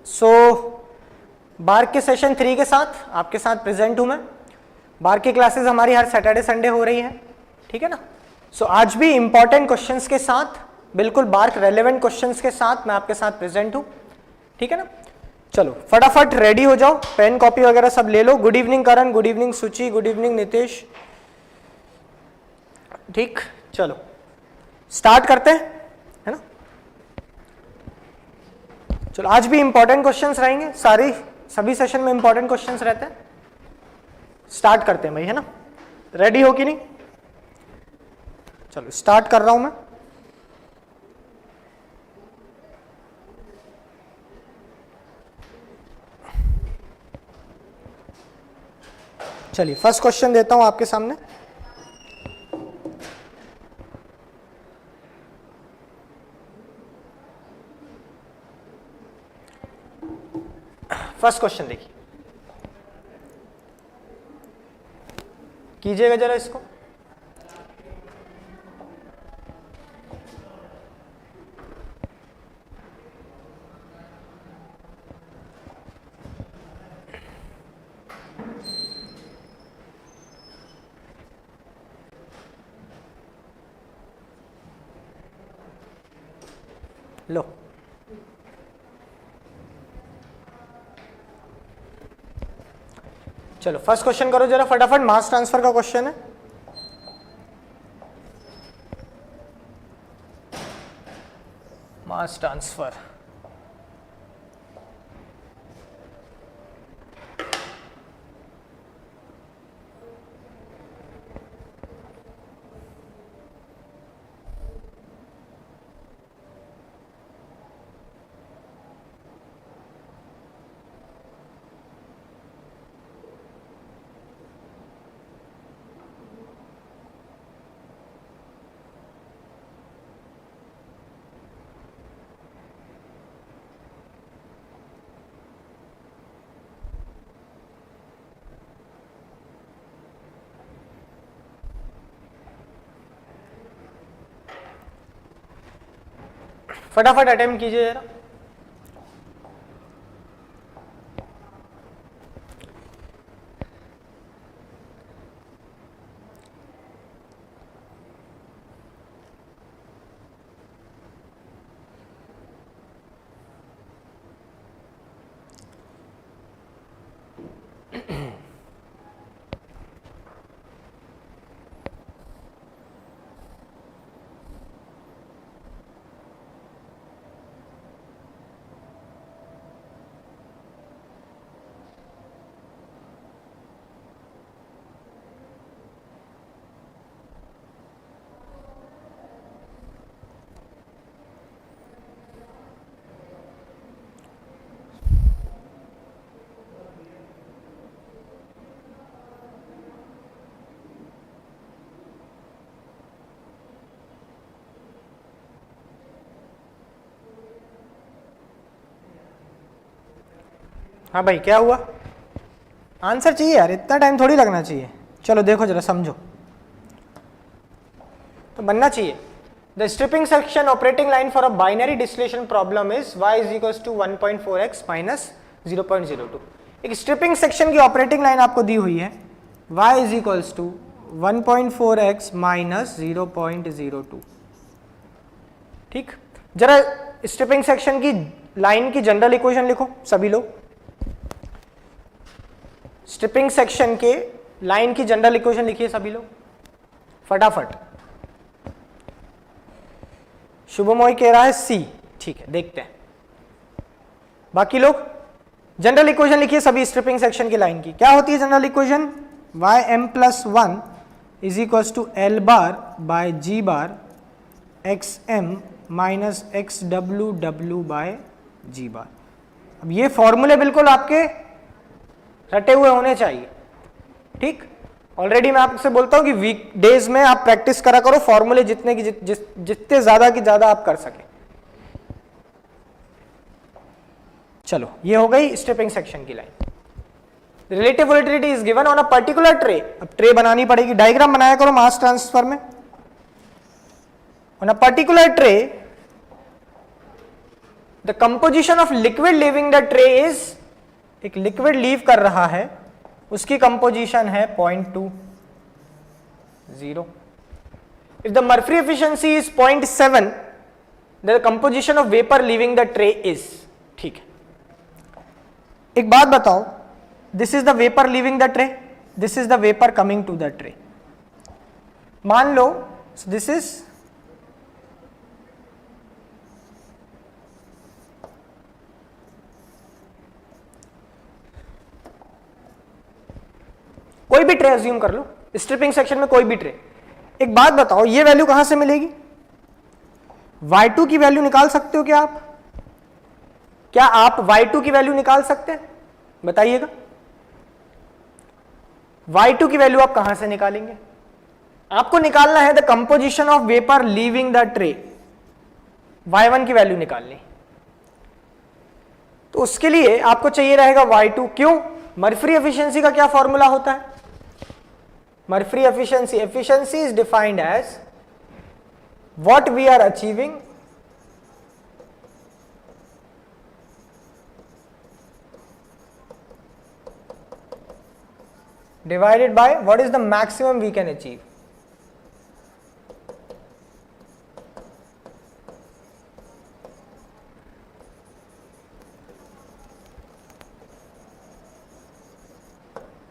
सो bark के session 3 के साथ आपके साथ प्रेजेंट हूं मैं। बार्क की क्लासेस हमारी हर सैटरडे संडे हो रही है, ठीक है ना। सो आज भी इंपॉर्टेंट क्वेश्चंस के साथ, बिल्कुल बार्क रेलेवेंट क्वेश्चंस के साथ मैं आपके साथ प्रेजेंट हूं, ठीक है ना। चलो फटाफट रेडी हो जाओ, पेन कॉपी वगैरह सब ले लो। गुड इवनिंग करण, गुड इवनिंग सुचि, गुड इवनिंग नितेश। ठीक, चलो स्टार्ट करते हैं, है ना। चलो आज भी इंपॉर्टेंट क्वेश्चंस रहेंगे, सभी सेशन में इंपॉर्टेंट क्वेश्चंस रहते हैं। स्टार्ट करते हैं भाई, है ना। रेडी हो कि नहीं? चलो स्टार्ट कर रहा हूं मैं। चलिए फर्स्ट क्वेश्चन देता हूं आपके सामने। फर्स्ट क्वेश्चन देखिए, कीजिएगा जरा इसको। लो चलो फर्स्ट क्वेश्चन करो जरा फटाफट। मास ट्रांसफर का क्वेश्चन है। मास ट्रांसफर, फटाफट अटेम्प्ट कीजिए जरा। हाँ भाई क्या हुआ? आंसर चाहिए यार, इतना टाइम थोड़ी लगना चाहिए। चलो देखो जरा समझो, तो बनना चाहिए। The stripping section operating line for a binary distillation problem is y is equals to 1.4x minus 0.02। एक स्ट्रिपिंग सेक्शन की ऑपरेटिंग लाइन आपको दी हुई है, y is equals to 1.4x minus 0.02। ठीक, जरा स्ट्रिपिंग सेक्शन की लाइन की जनरल इक्वेशन लिखो सभी लोग। स्ट्रिपिंग सेक्शन के लाइन की जनरल इक्वेशन लिखिए सभी लोग फटाफट। शुभमोई कह रहा है सी, ठीक है देखते हैं। बाकी लोग जनरल इक्वेशन लिखिए सभी स्ट्रिपिंग सेक्शन की लाइन की। क्या होती है general equation? Y M plus 1 is equal to L bar by G bar X M minus X W W by G bar. अब ये फॉर्मूले बिल्कुल आपके रटे हुए होने चाहिए, ठीक। ऑलरेडी मैं आपसे बोलता हूं कि वीक डेज में आप प्रैक्टिस करा करो फॉर्मूले जितने की जितने ज्यादा की ज्यादा आप कर सके। चलो ये हो गई स्ट्रिपिंग सेक्शन की line. Relative volatility is given on a particular tray. अब ट्रे बनानी पड़ेगी, डायग्राम बनाया करो मास ट्रांसफर में। On a particular tray the composition of liquid leaving the tray is, एक लिक्विड लीव कर रहा है, उसकी कंपोजिशन है 0.20. If the Murphy efficiency is 0.7, the composition of vapour leaving the tray is. ठीक है, एक बात बताओ, this is the vapour leaving the tray, this is the vapour coming to the tray. मान लो दिस इज कोई भी ट्रे अज्यूम कर लो, स्ट्रिपिंग सेक्शन में कोई भी ट्रे. एक बात बताओ, ये वैल्यू कहां से मिलेगी? y2 की वैल्यू निकाल सकते हो क्या आप? क्या आप y2 की वैल्यू निकाल सकते हैं? बताइएगा. y2 की वैल्यू आप कहां से निकालेंगे? आपको निकालना है the composition of vapour leaving the tray. y1 की वैल्यू निकालनी, तो उसके लिए आपको चाहिए रहेगा y2. क्यों? मर्फी एफिशिएंसी का क्या फॉर्मूला होता है? Murphree efficiency is defined as what we are achieving divided by what is the maximum we can achieve.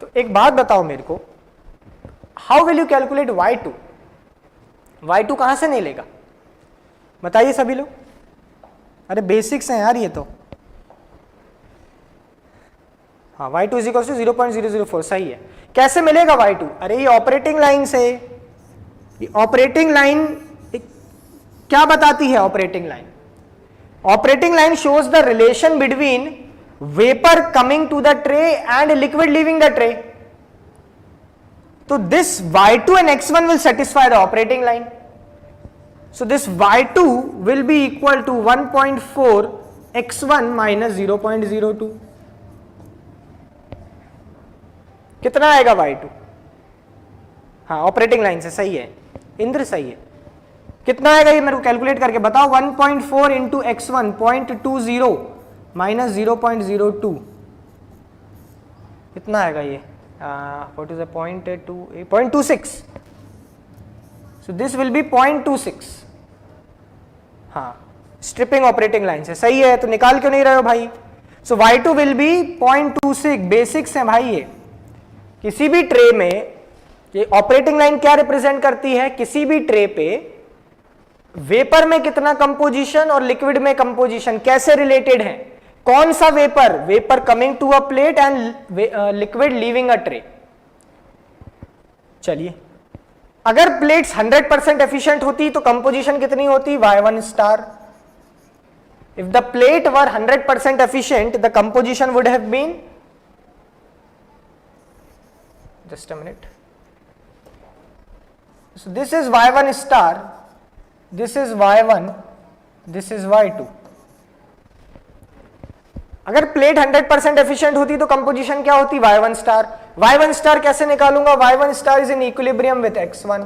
तो एक बात बताओ मेरे को, how will you calculate y2? y2 कहां से नहीं लेगा? बताइए सभी लोग. अरे बेसिक्स हैं यार ये तो. हाँ, y2 इज इक्वल टू 0.004. सही है. कैसे मिलेगा y2? अरे ये ऑपरेटिंग लाइन से. ये ऑपरेटिंग लाइन क्या बताती है? Operating line shows the relation between vapour coming to the tray and liquid leaving the tray. So this y2 and x1 will satisfy the operating line. So this y2 will be equal to 1.4 x1 minus 0.02. कितना आएगा y2? हाँ, operating line से. सही है इंद्र, सही है. कितना आएगा ये मेरे को कैलकुलेट करके बताओ. 1.4 इंटू x1 0.20 माइनस 0.02 कितना आएगा ये? What is the 0.26? So this will be 0.26. हाँ, स्ट्रिपिंग ऑपरेटिंग लाइन से. सही है, तो निकाल क्यों नहीं रहे हो भाई? So y2 will be 0.26. Basics है भाई ये. किसी भी ट्रे में ये ऑपरेटिंग लाइन क्या रिप्रेजेंट करती है? किसी भी ट्रे पे वेपर में कितना कंपोजिशन और लिक्विड में कंपोजिशन कैसे रिलेटेड है? कौन सा vapour? Vapour coming to a plate and liquid leaving a tray. चलिए, अगर प्लेट्स 100% एफिशिएंट होती तो कंपोजिशन कितनी होती? y1 star. If the plate were 100% efficient, the composition would have been, just a minute, so this is y1 star, this is y1, this is y2. अगर plate 100% efficient होती तो composition क्या होती? y1 star. y1 star कैसे निकालूंगा? y1 star is in equilibrium with x1.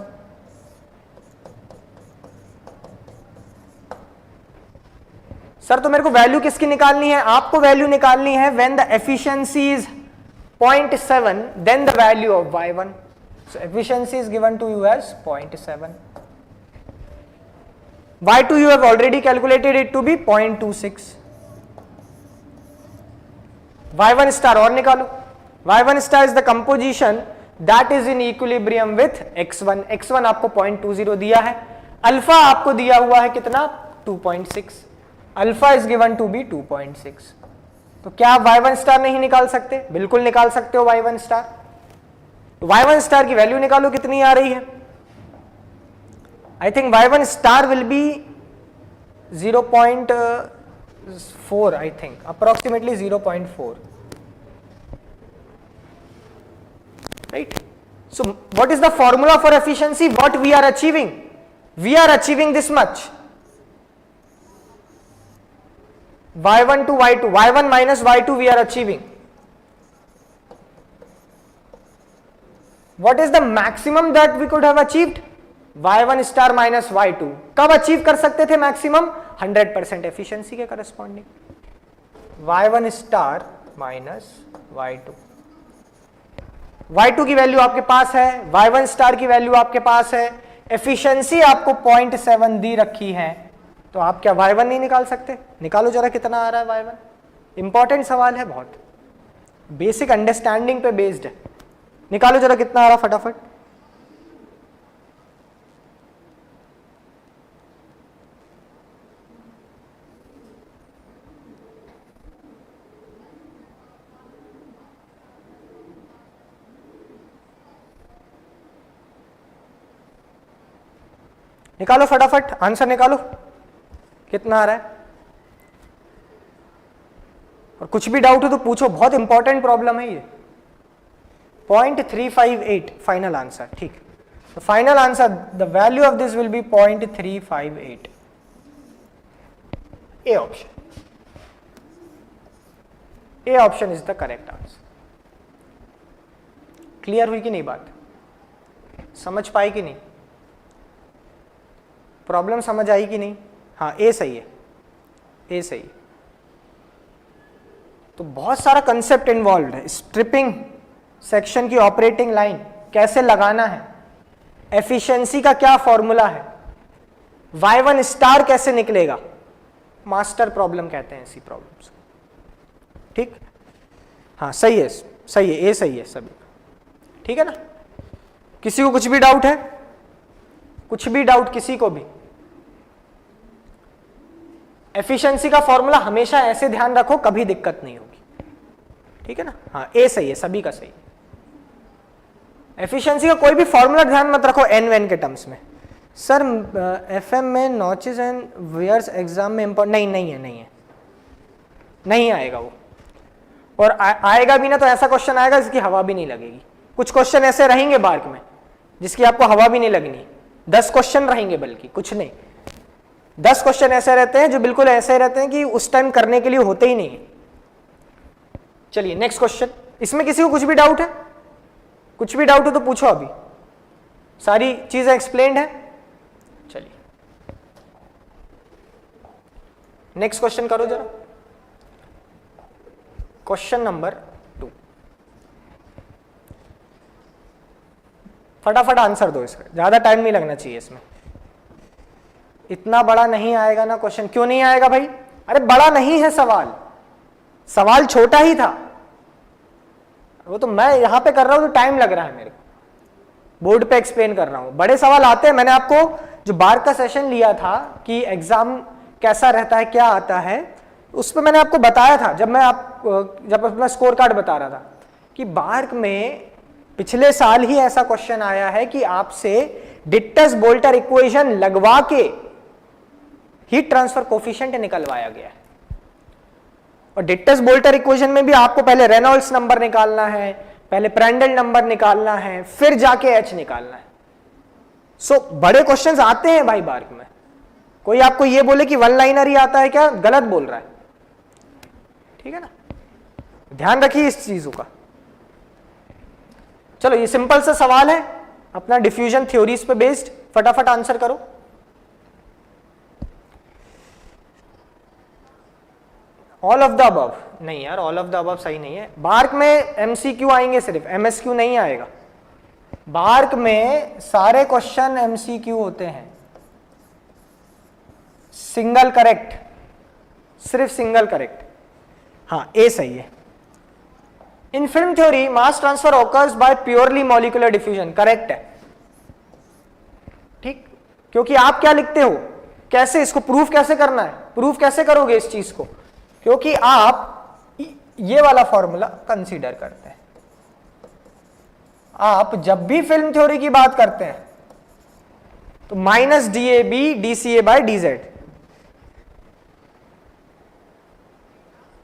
Sir तो मेरे को वैल्यू किसकी निकालनी है? आपको वैल्यू निकालनी है when the efficiency is 0.7, then the value of y1. So efficiency is given to you as 0.7. y2 you have already calculated it to be 0.26. y1 star और निकालो. y1 star is the composition that is in equilibrium with x1. x1 आपको 0.20 दिया है. Alpha आपको दिया हुआ है कितना? 2.6. Alpha is given to be 2.6. तो क्या आप y1 स्टार नहीं निकाल सकते? बिल्कुल निकाल सकते हो y1 स्टार. तो y1 स्टार की वैल्यू निकालो कितनी आ रही है? I think y1 star will be 0.4, I think approximately 0.4, right? So what is the formula for efficiency? What we are achieving? We are achieving this much. y1 to y2, y1 minus y2 we are achieving. What is the maximum that we could have achieved? y1 star minus y2. कब achieve कर सकते थे maximum? 100% efficiency के corresponding. y1 star minus y2, y2 की value आपके पास है, y1 star की value आपके पास है, एफिशिएंसी आपको 0.7 दी रखी है, तो आप क्या y1 नहीं निकाल सकते? निकालो जरा कितना आ रहा है y1। इंपॉर्टेंट सवाल है, बहुत बेसिक अंडरस्टैंडिंग पे बेस्ड है। निकालो जरा कितना आ रहा फटाफट। निकालो फटाफट, आंसर निकालो कितना आ रहा है। और कुछ भी डाउट हो तो पूछो, बहुत इंपॉर्टेंट प्रॉब्लम है ये। 0.358 फाइनल आंसर, ठीक। तो final answer, the value of this will B 0.358, A option. A option is the correct answer. Clear हुई कि नहीं बात? समझ पाई कि नहीं? प्रॉब्लम समझ आई कि नहीं? हाँ, ए सही है, ए सही। तो बहुत सारा कंसेप्ट इन्वॉल्व है। स्ट्रिपिंग सेक्शन की ऑपरेटिंग लाइन कैसे लगाना है, एफिशिएंसी का क्या फॉर्मूला है, y1 स्टार कैसे निकलेगा, मास्टर प्रॉब्लम कहते हैं ऐसी प्रॉब्लम्स, ठीक। हाँ सही है, सही है, ए सही है सभी, ठीक है ना। किसी को कुछ भी डाउट है? कुछ भी डाउट किसी को भी? एफिशिएंसी का फॉर्मूला हमेशा ऐसे ध्यान रखो, कभी दिक्कत नहीं होगी, ठीक है ना। हाँ, ए सही है, सभी का सही। एफिशिएंसी का कोई भी फॉर्मूला ध्यान मत रखो एन वेन के टर्म्स में। सर एफएम में नॉचेस एंड वेयर्स एग्जाम में इंपॉर्टेंट नहीं है, नहीं आएगा वो। और आएगा भी ना तो ऐसा क्वेश्चन आएगा जिसकी हवा भी नहीं लगेगी। कुछ क्वेश्चन ऐसे रहेंगे मार्क में जिसकी आपको हवा भी नहीं लगनी। 10 क्वेश्चन रहेंगे, बल्कि कुछ नहीं, 10 क्वेश्चन ऐसे रहते हैं जो बिल्कुल ऐसे रहते हैं कि उस टाइम करने के लिए होते ही नहीं। चलिए नेक्स्ट क्वेश्चन। इसमें किसी को कुछ भी डाउट है? कुछ भी डाउट हो तो पूछो, अभी सारी चीजें एक्सप्लेन्ड है। चलिए नेक्स्ट क्वेश्चन करो जरा। क्वेश्चन नंबर 2, फटाफट आंसर दो इसका, ज्यादा टाइम नहीं लगना चाहिए इसमें। इतना बड़ा नहीं आएगा ना क्वेश्चन। क्यों नहीं आएगा भाई? अरे बड़ा नहीं है सवाल, सवाल छोटा ही था। वो तो मैं यहां पे कर रहा हूं तो टाइम लग रहा है मेरे को, बोर्ड पे एक्सप्लेन कर रहा हूं। बड़े सवाल आते हैं। मैंने आपको जो बार का सेशन लिया था कि एग्जाम कैसा रहता है, क्या आता है, उस पर मैंने आपको बताया था जब अपना स्कोर कार्ड बता रहा था कि बार्क में पिछले साल ही ऐसा क्वेश्चन आया है कि आपसे डिटस बोल्टर इक्वेशन लगवा के हीट ट्रांसफर कोफिशिएंट निकलवाया गया है। और डिटस बोल्टर इक्वेशन में भी आपको पहले रेनॉल्ड्स नंबर निकालना है, पहले प्रांडल नंबर निकालना है, फिर जाके एच निकालना है। सो बड़े क्वेश्चंस आते हैं भाई बार्क में। कोई आपको ये बोले कि वन लाइनर ही आता है क्या, गलत बोल रहा है, ठीक है ना। ध्यान रखिए इस चीजों का। चलो ये सिंपल सा सवाल है अपना डिफ्यूजन थ्योरीज पे बेस्ड, फटाफट आंसर करो। ऑल ऑफ द अबव नहीं यार, ऑल ऑफ द अबव सही नहीं है। बार्क में एमसीक्यू आएंगे सिर्फ, एमएसक्यू नहीं आएगा। बार्क में सारे क्वेश्चन एमसीक्यू होते हैं, सिंगल करेक्ट, सिर्फ सिंगल करेक्ट। हाँ ए सही है। इन film theory mass transfer occurs by purely molecular diffusion, correct है, ठीक। क्योंकि आप क्या लिखते हो, कैसे इसको प्रूफ कैसे करना है, प्रूफ कैसे करोगे इस चीज को, क्योंकि आप ये वाला फॉर्मूला कंसीडर करते हैं। आप जब भी फिल्म थ्योरी की बात करते हैं तो minus DAB DCA by DZ,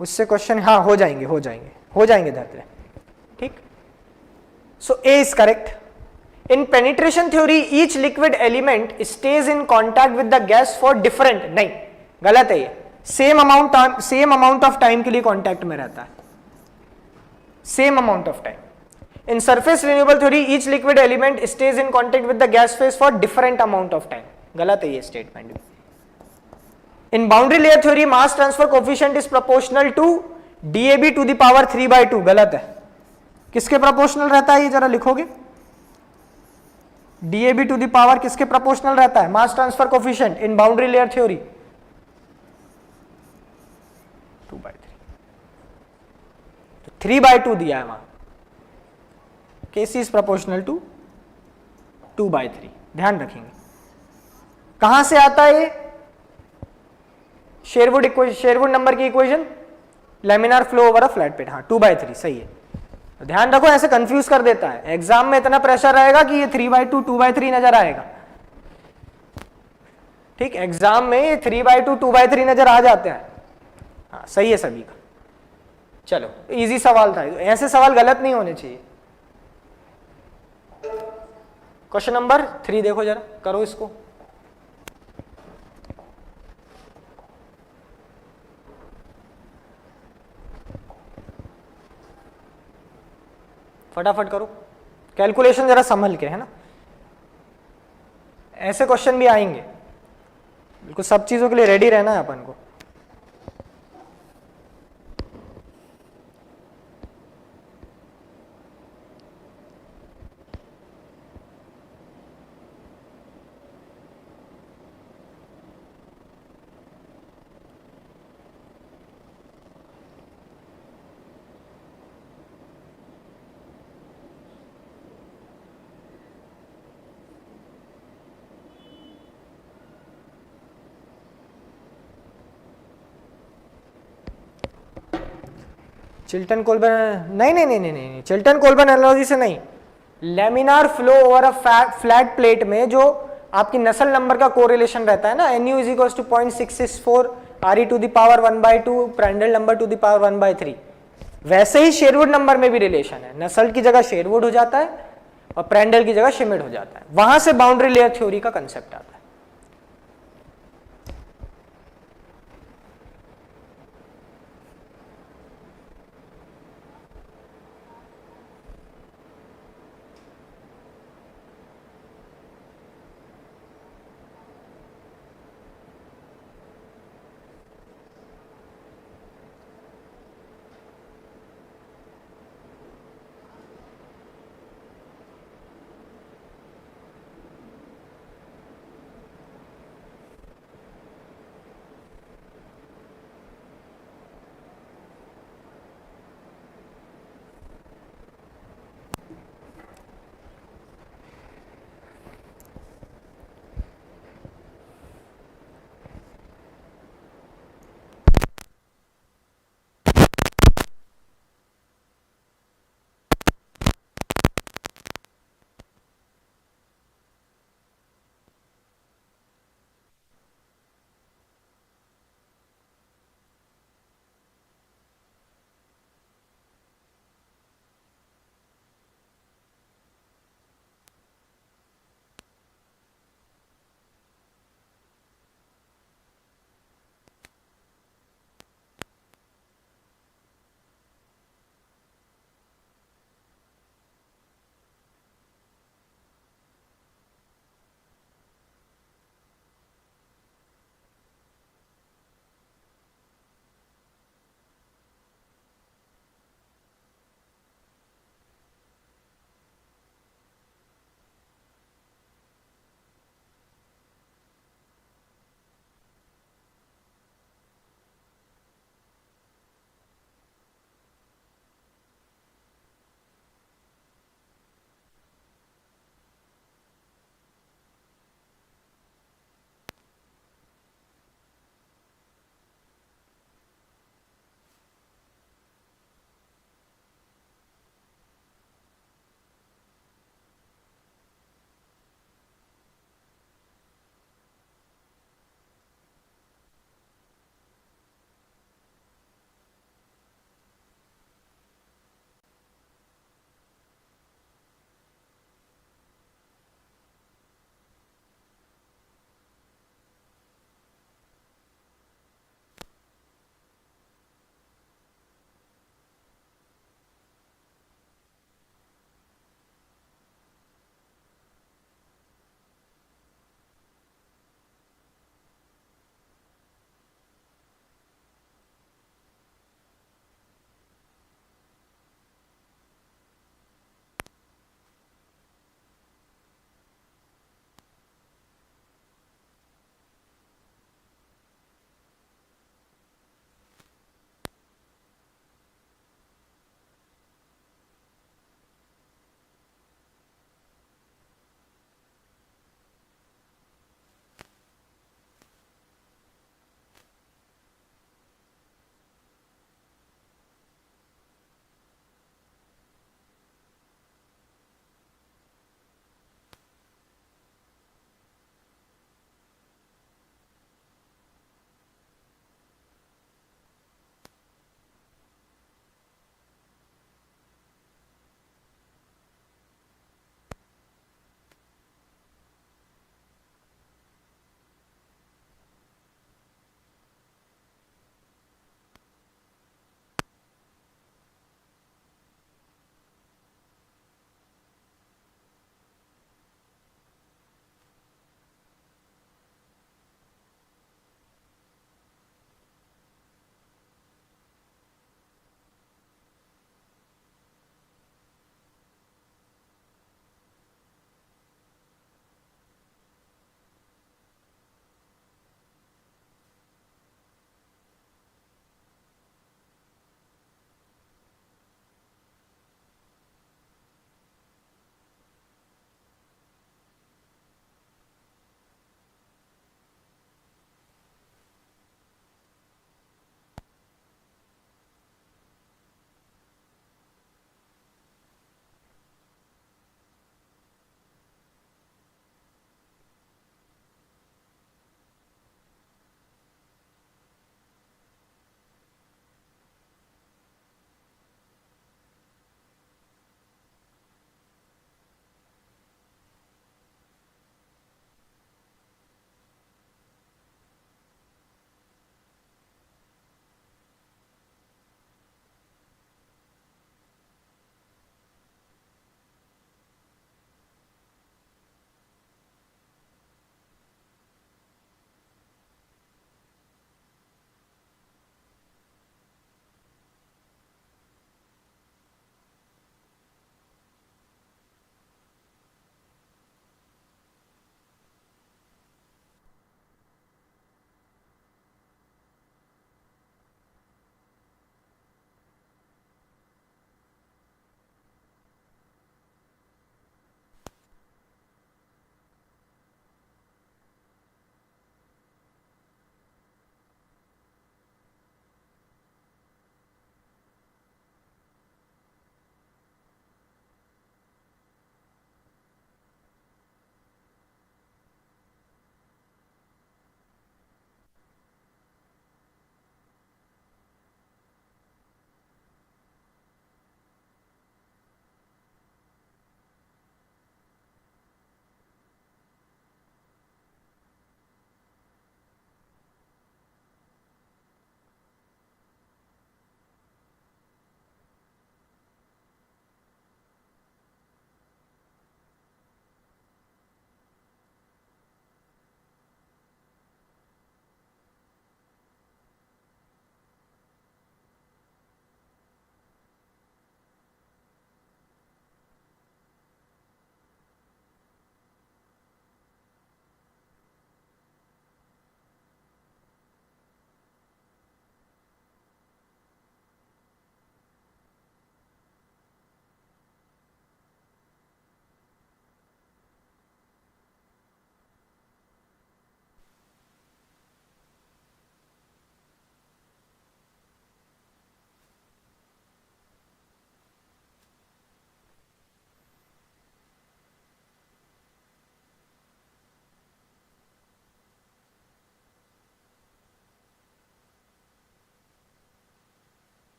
उससे क्वेश्चन हाँ हो जाएंगे धरते, ठीक। So A is correct. In penetration theory each liquid element stage in contact with the gas for different, नहीं गलत है ये, सेम अमाउंट ऑफ टाइम के लिए कॉन्टैक्ट में रहता है, same amount of time. In surface renewable theory each liquid element stage in contact with the gas phase for different amount of time, गलत है ये statement. In boundary layer theory mass transfer coefficient is proportional to DAB to the power 3/2, गलत है। किसके proportional रहता है ये जरा लिखोगे? DAB टू द पावर किसके प्रोपोर्शनल रहता है मास ट्रांसफर कोफिशिएंट इन बाउंड्री लेयर थ्योरी? 2/3, तो 3/2 दिया है वहां। KC इज प्रोपोर्शनल टू 2/3, ध्यान रखेंगे। कहां से आता है ये? शेरवुड इक्वेशन, शेरवुड नंबर की equation, laminar flow over a flat plate. हाँ 2/3 सही है। तो ध्यान रखो, ऐसे कंफ्यूज कर देता है। एग्जाम में इतना प्रेशर रहेगा कि ये 3/2 2/3 नजर आएगा। ठीक, एग्जाम में ये 3/2 2/3 नजर आ जाते हैं। हाँ सही है सभी का। चलो इजी सवाल था, ऐसे सवाल गलत नहीं होने चाहिए। क्वेश्चन नंबर 3 देखो जरा, करो इसको। फटाफट करो, कैलकुलेशन जरा संभल के, है ना। ऐसे क्वेश्चन भी आएंगे, बिल्कुल सब चीजों के लिए रेडी रहना है अपन को। चिल्टन कोलबर्न, नहीं नहीं नहीं नहीं नहीं, चिल्टन कोलबर्न एनालॉजी से नहीं। Laminar flow over a flat plate में जो आपकी नसल नंबर का कोरिलेशन रहता है ना, NU is equal to 0.664 RE to the power 1/2 Prandtl number to the power 1/3, वैसे ही शेरवुड नंबर में भी रिलेशन है। नसल की जगह शेरवुड हो जाता है और प्रांड्टल की जगह शिमिड हो जाता है। वहां से बाउंड्री लेयर थ्योरी का कंसेप्ट आता है।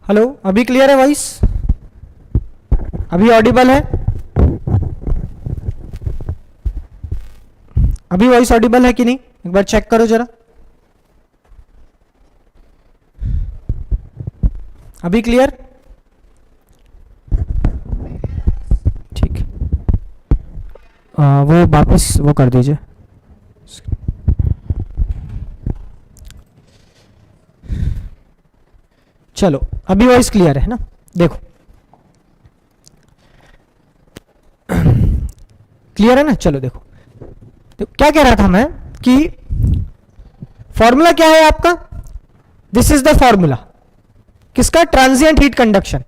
हेलो, अभी क्लियर है वॉइस? अभी ऑडिबल है? अभी वॉइस ऑडिबल है कि नहीं, एक बार चेक करो जरा। अभी क्लियर? ठीक है, वो वापस वो कर दीजिए। चलो, अभी वॉइस क्लियर है ना? देखो, क्लियर है ना? चलो देखो, तो क्या कह रहा था मैं कि फॉर्मूला क्या है आपका? दिस इज द फॉर्मूला किसका? Transient heat conduction.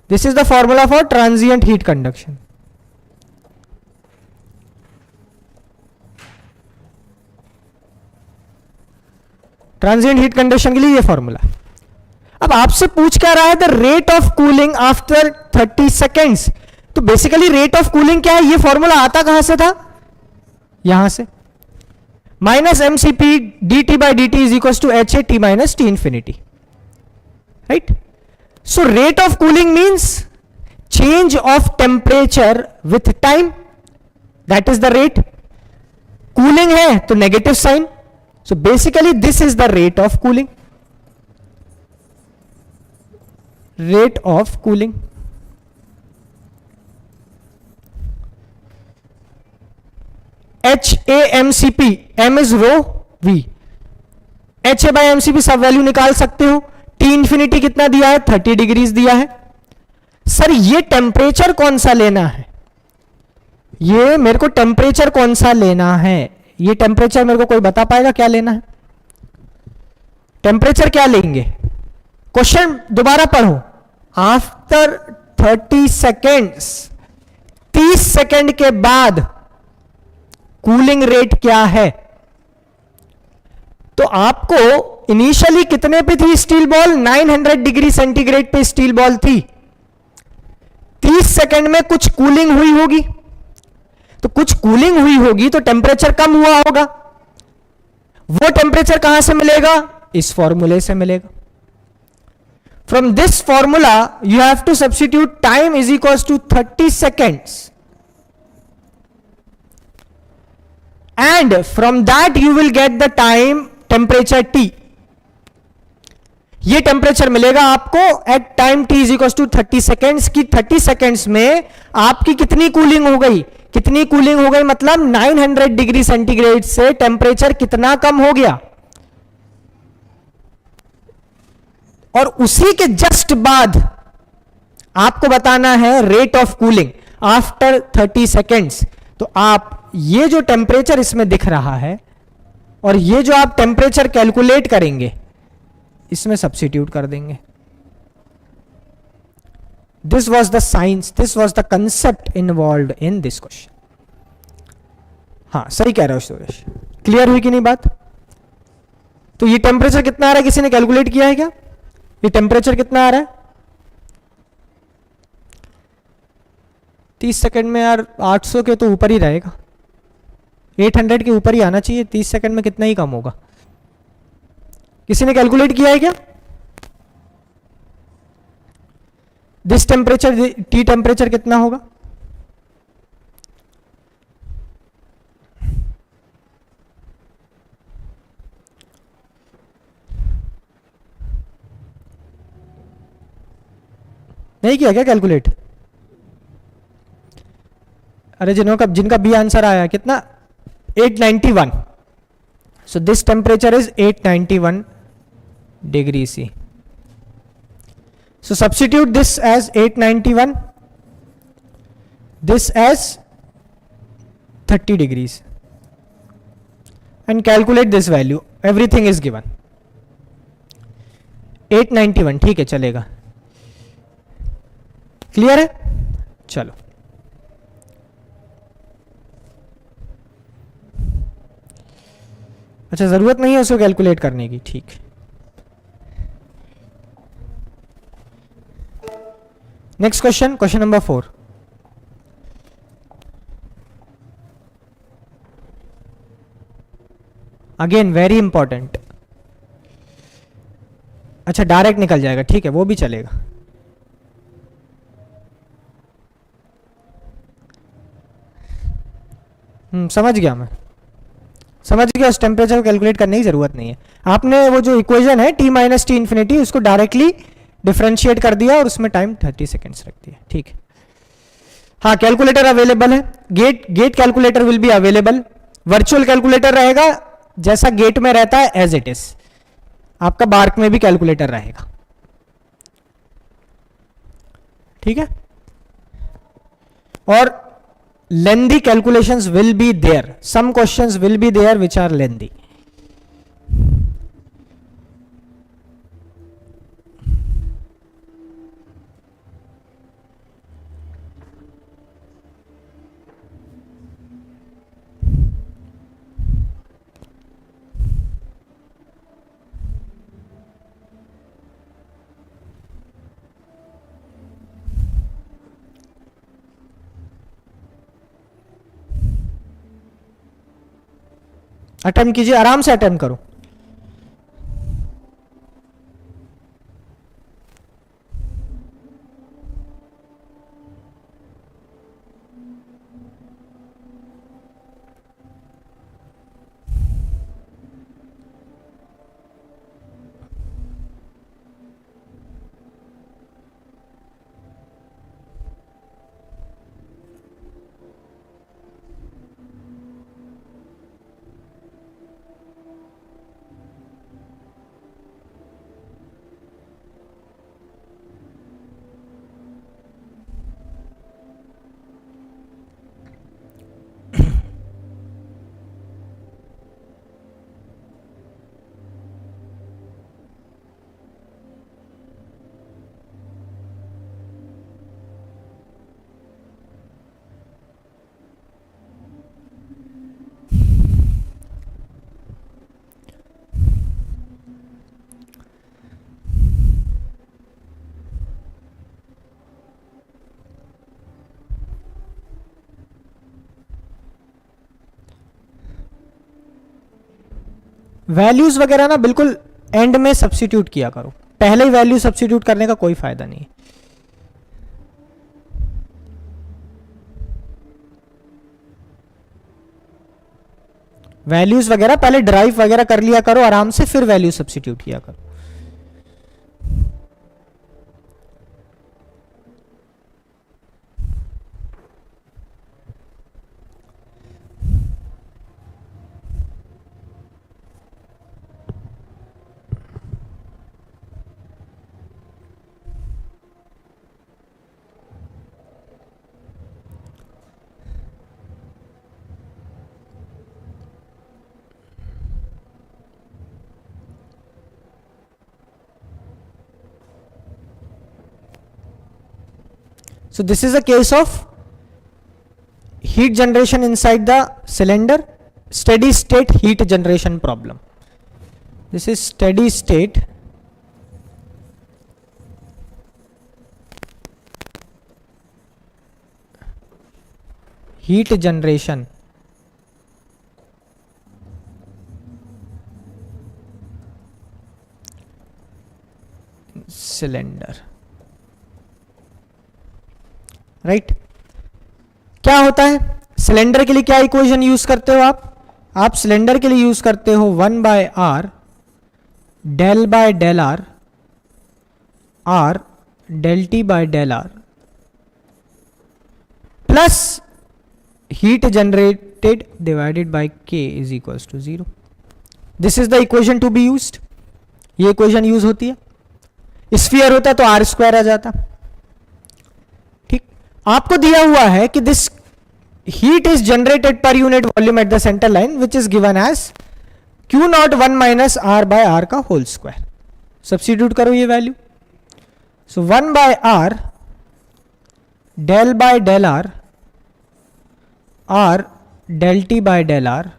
This is the formula for transient heat conduction. Transient heat conduction के लिए ये फॉर्मूला। अब आपसे पूछ क्या रहा है? The rate of cooling after 30 seconds. तो बेसिकली रेट ऑफ कूलिंग क्या है? ये फॉर्मूला आता कहां से था? यहां से, minus mcp dt by dt is equals to ha t minus t infinity, right? So rate of cooling means change of temperature with time, that is the rate. Cooling है तो negative sign, so basically this is the rate of cooling. Rate of cooling. HAMCP, M is rho V, HA by MCP सब value निकाल सकते हो। T infinity कितना दिया है? 30 degrees दिया है। सर ये टेम्परेचर कौन सा लेना है? ये मेरे को टेम्परेचर कौन सा लेना है? ये टेम्परेचर मेरे को कोई बता पाएगा क्या लेना है? टेम्परेचर क्या लेंगे? क्वेश्चन दोबारा पढ़ो। आफ्टर 30 सेकेंड्स, 30 सेकेंड के बाद कूलिंग रेट क्या है? तो आपको इनिशियली कितने पे थी स्टील बॉल? 900 डिग्री सेंटीग्रेड पे स्टील बॉल थी। 30 सेकेंड में कुछ कूलिंग हुई होगी, तो कुछ कूलिंग हुई होगी तो टेम्परेचर कम हुआ होगा। वो टेम्परेचर कहां से मिलेगा? इस फॉर्मूले से मिलेगा। From this formula you have to substitute time is equal to 30 seconds and from that you will get the time temperature T. ये टेम्परेचर मिलेगा आपको at time t is equal to 30 seconds की। 30 सेकेंड्स में आपकी कितनी cooling हो गई? कितनी कूलिंग हो गई मतलब 900 डिग्री सेंटीग्रेड से टेम्परेचर कितना कम हो गया। और उसी के जस्ट बाद आपको बताना है rate of cooling after 30 seconds. तो आप ये जो टेम्परेचर इसमें दिख रहा है और ये जो आप टेम्परेचर कैलकुलेट करेंगे इसमें सब्स्टिट्यूट कर देंगे। This was the science, this was the concept involve in this question. हाँ सही कह रहे हो सुरेश, क्लियर हुई कि नहीं बात? तो ये टेम्परेचर कितना आ रहा है किसी ने कैलकुलेट किया है क्या? ये टेम्परेचर कितना आ रहा है 30 सेकंड में? यार 800 के तो ऊपर ही रहेगा, 800 के ऊपर ही आना चाहिए। 30 सेकंड में कितना ही कम होगा? किसी ने कैलकुलेट किया है क्या? दिस टेम्परेचर, टी टेम्परेचर कितना होगा? नहीं किया क्या कैलकुलेट? अरे जिनका बी आंसर आया कितना? 891. So this temperature is 891 degree C. So substitute this as 891, this as 30 degrees and calculate this value. Everything is given. 891 ठीक है, चलेगा। क्लियर है? चलो अच्छा, जरूरत नहीं है उसको कैलकुलेट करने की, ठीक। Next question, question number 4। Again very important. अच्छा डायरेक्ट निकल जाएगा, ठीक है वो भी चलेगा। समझ गया मैं, समझ गया। उस टेम्परेचर को कैलकुलेट करने की जरूरत नहीं है। आपने वो जो इक्वेशन है T माइनस टी इन्फिनिटी उसको डायरेक्टली डिफरेंशिएट कर दिया और उसमें टाइम 30 सेकेंड्स रख दिया, ठीक है। हाँ कैलकुलेटर अवेलेबल है, GATE calculator will be available. Virtual calculator रहेगा जैसा गेट में रहता है एज इट इज, आपका बार्क में भी कैलकुलेटर रहेगा, ठीक है। और lengthy calculations will be there, some questions will be there which are lengthy. Attempt कीजिए, आराम से अटेम्प्ट करो। वैल्यूज वगैरह ना बिल्कुल एंड में सब्स्टिट्यूट किया करो, पहले ही वैल्यू सब्स्टिट्यूट करने का कोई फायदा नहीं। वैल्यूज वगैरह पहले ड्राइव वगैरह कर लिया करो आराम से, फिर वैल्यू सब्स्टिट्यूट किया करो। So this is a case of heat generation inside the cylinder, steady state heat generation problem. This is steady state heat generation cylinder, right. क्या होता है सिलेंडर के लिए, क्या इक्वेशन यूज करते हो आप सिलेंडर के लिए यूज करते हो 1/r del by del are are del T by del r plus heat generated divided by k is equals to 0। This is the equation to be used. ये equation use होती है। Sphere होता तो r square आ जाता। आपको दिया हुआ है कि this heat is generated per unit volume at the centre line which is given as Q naught 1 minus r by r का होल स्क्वायर। सब्स्टिट्यूट करो ये वैल्यू। सो 1/r del by del are are del T by del are,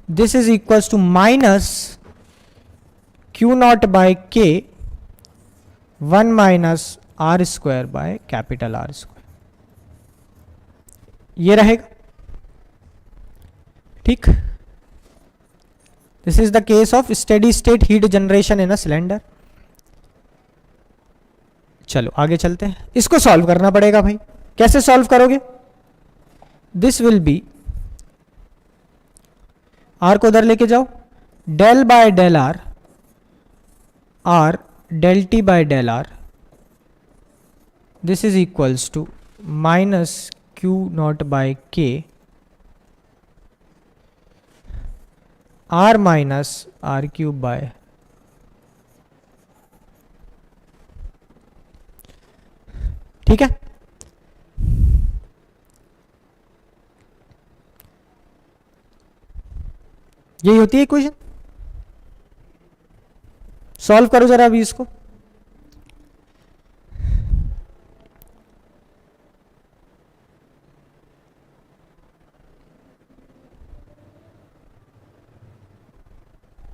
this is equals to minus Q naught by K 1 minus r square by capital r square, ये रहेगा, ठीक। This is the case of steady state heat generation in a cylinder. चलो आगे चलते हैं, इसको solve करना पड़ेगा भाई। कैसे सॉल्व करोगे? दिस विल बी, आर को उधर लेके जाओ, del by del are, are del T by del are, this is equals to minus Q naught by के R minus are cube by, ठीक है। यही होती है इक्वेशन। सॉल्व करो जरा अभी इसको।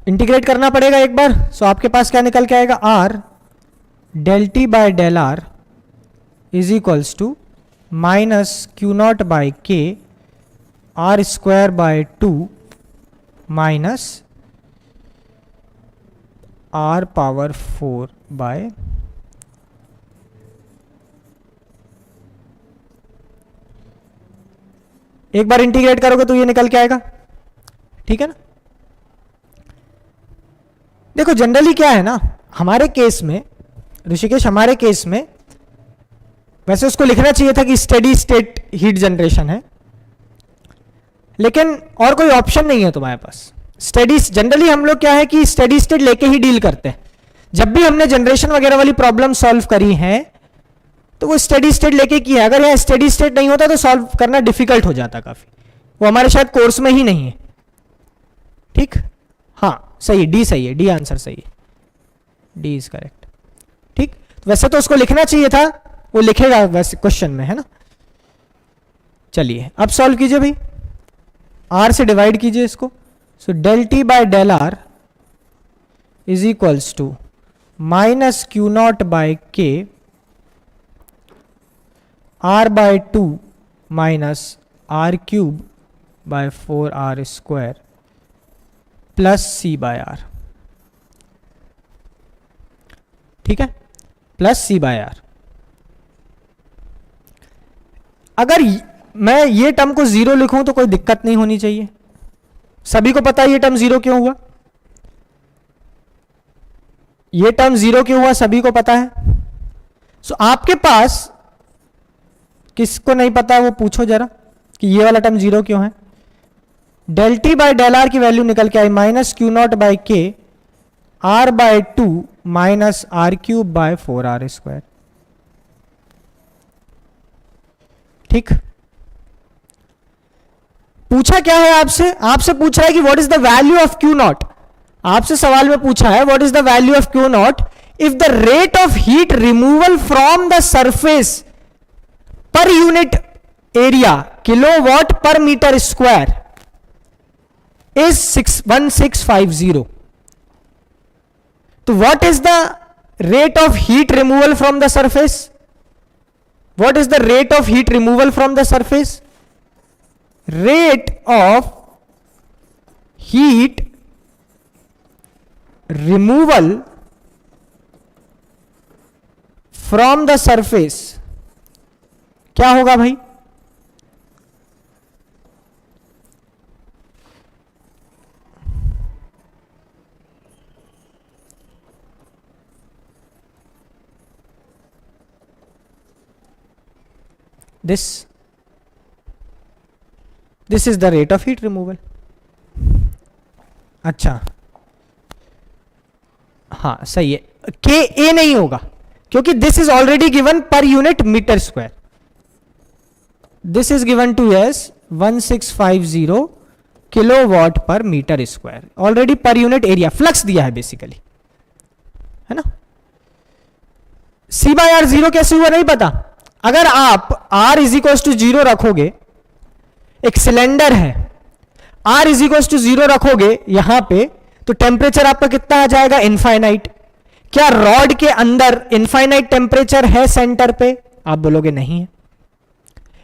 इंटीग्रेट करना पड़ेगा एक बार। सो आपके पास क्या निकल के आएगा? R del T by del R is equals to minus Q naught by के R square by 2 minus R power 4 by, एक बार इंटीग्रेट करोगे तो ये निकल के आएगा, ठीक है ना। देखो जनरली क्या है ना, हमारे केस में ऋषिकेश, हमारे केस में वैसे उसको लिखना चाहिए था कि स्टेडी स्टेट हीट जनरेशन है, लेकिन और कोई ऑप्शन नहीं है तुम्हारे पास। स्टेडी, जनरली हम लोग क्या है कि स्टेडी स्टेट लेके ही डील करते हैं। जब भी हमने जनरेशन वगैरह वाली प्रॉब्लम सॉल्व करी है तो वो स्टेडी स्टेट लेके की है। अगर यहाँ स्टेडी स्टेट नहीं होता तो सॉल्व करना डिफिकल्ट हो जाता काफी, वो हमारे शायद कोर्स में ही नहीं है, ठीक। हाँ सही है, डी सही है, डी आंसर सही है, डी इज करेक्ट, ठीक। तो वैसे तो उसको लिखना चाहिए था, वो लिखेगा वैसे क्वेश्चन में, है ना। चलिए अब सॉल्व कीजिए भाई, आर से डिवाइड कीजिए इसको। So del T by del R is equals to minus Q naught by के are by 2 minus are cube by 4 are square plus C by R, ठीक है, प्लस सी बाय आर। अगर मैं ये term को zero लिखूं तो कोई दिक्कत नहीं होनी चाहिए। सभी को पता है ये टर्म जीरो क्यों हुआ, ये टर्म जीरो क्यों हुआ सभी को पता है। सो आपके पास किसको नहीं पता वो पूछो जरा कि ये वाला टर्म जीरो क्यों है। Del T by del r की वैल्यू निकल के आई माइनस क्यू नॉट बाय के are by 2 minus are cube by 4 are square, ठीक। पूछा क्या है आपसे? आपसे पूछ रहा है कि what is the value of Q not. आपसे सवाल में पूछा है what is the value of Q not if the rate of heat removal from the surface पर unit area kilowatt per metre square is 1650. तो what is the rate of heat removal from the surface? What is the rate of heat removal from the surface? Rate of heat removal from the surface क्या होगा भाई? this is the rate of heat removal. अच्छा हाँ सही है, के ए नहीं होगा क्योंकि this is already given per unit metre square. This is given to as 1650 kilowatt per metre square, already per unit area flux दिया है बेसिकली, है ना। सी बाय आर जीरो कैसे हुआ नहीं पता। अगर आप R इज इक्वल टू 0 रखोगे, एक सिलेंडर है, R इज इक्वल टू 0 रखोगे यहां पे, तो टेम्परेचर आपका कितना आ जाएगा? इनफाइनाइट। क्या रॉड के अंदर इनफाइनाइट टेम्परेचर है सेंटर पे? आप बोलोगे नहीं है।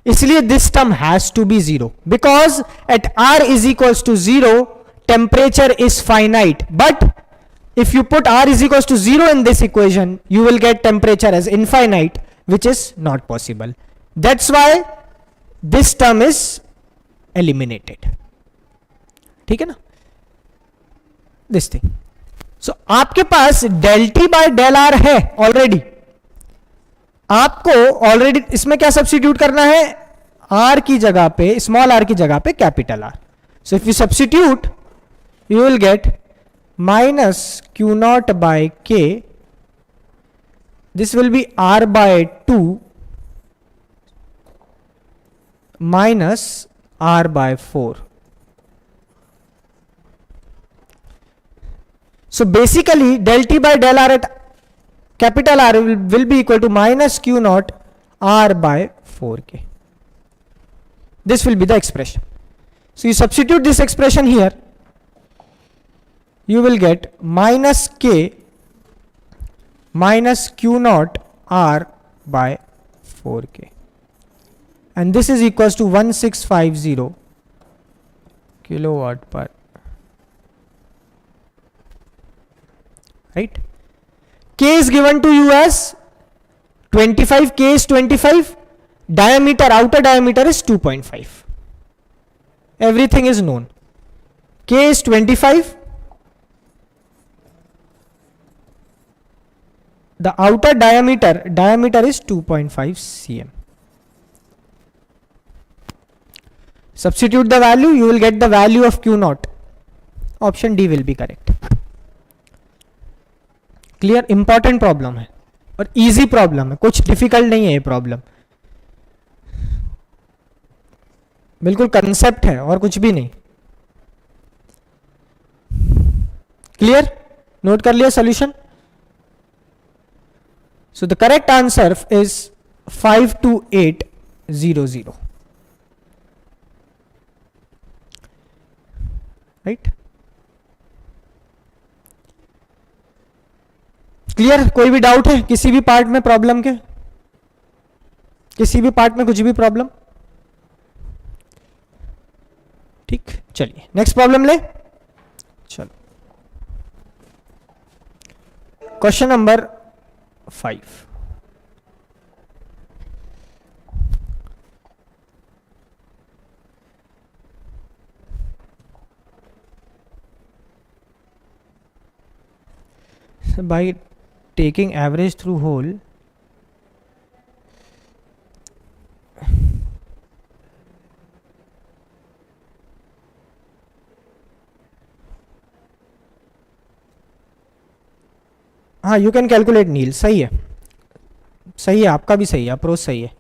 इसलिए this term has to be 0 because at R is equal to 0 temperature is finite but if you put r is equals to 0 in this equation, you will get temperature as infinite, which is not possible. That's why this term is eliminated. ठीक है ना, this thing. So आपके पास del t by del r है already, आपको already इसमें क्या substitute करना है, r की जगह पे, स्मॉल r की जगह पे capital R. So if you substitute, you will get minus q naught by k, this will be r by 2 minus r by 4. So basically del t by del r at capital R will be equal to minus q naught r by 4k. This will be the expression. So you substitute this expression here, you will get minus k minus q naught r by 4k, and this is equals to 1650 kilowatt per, right? K is given to you as 25, K is 25, diameter, outer diameter is 2.5. Everything is known. K is 25, the outer diameter is 2.5 cm. Substitute the value, you will get the value of Q naught. Option D will be correct. Clear, important problem है और easy problem है, कुछ difficult नहीं है ये problem, बिल्कुल concept है और कुछ भी नहीं. क्लियर, नोट कर लिया solution. So the correct answer is 52800, right. Clear, कोई भी डाउट है किसी भी पार्ट में प्रॉब्लम के, किसी भी पार्ट में कुछ भी प्रॉब्लम? ठीक, चलिए नेक्स्ट प्रॉब्लम ले. चलो question number 5. By taking average through whole, हाँ यू कैन कैलकुलेट नील, सही है, सही है, आपका भी सही है, अप्रोच सही है.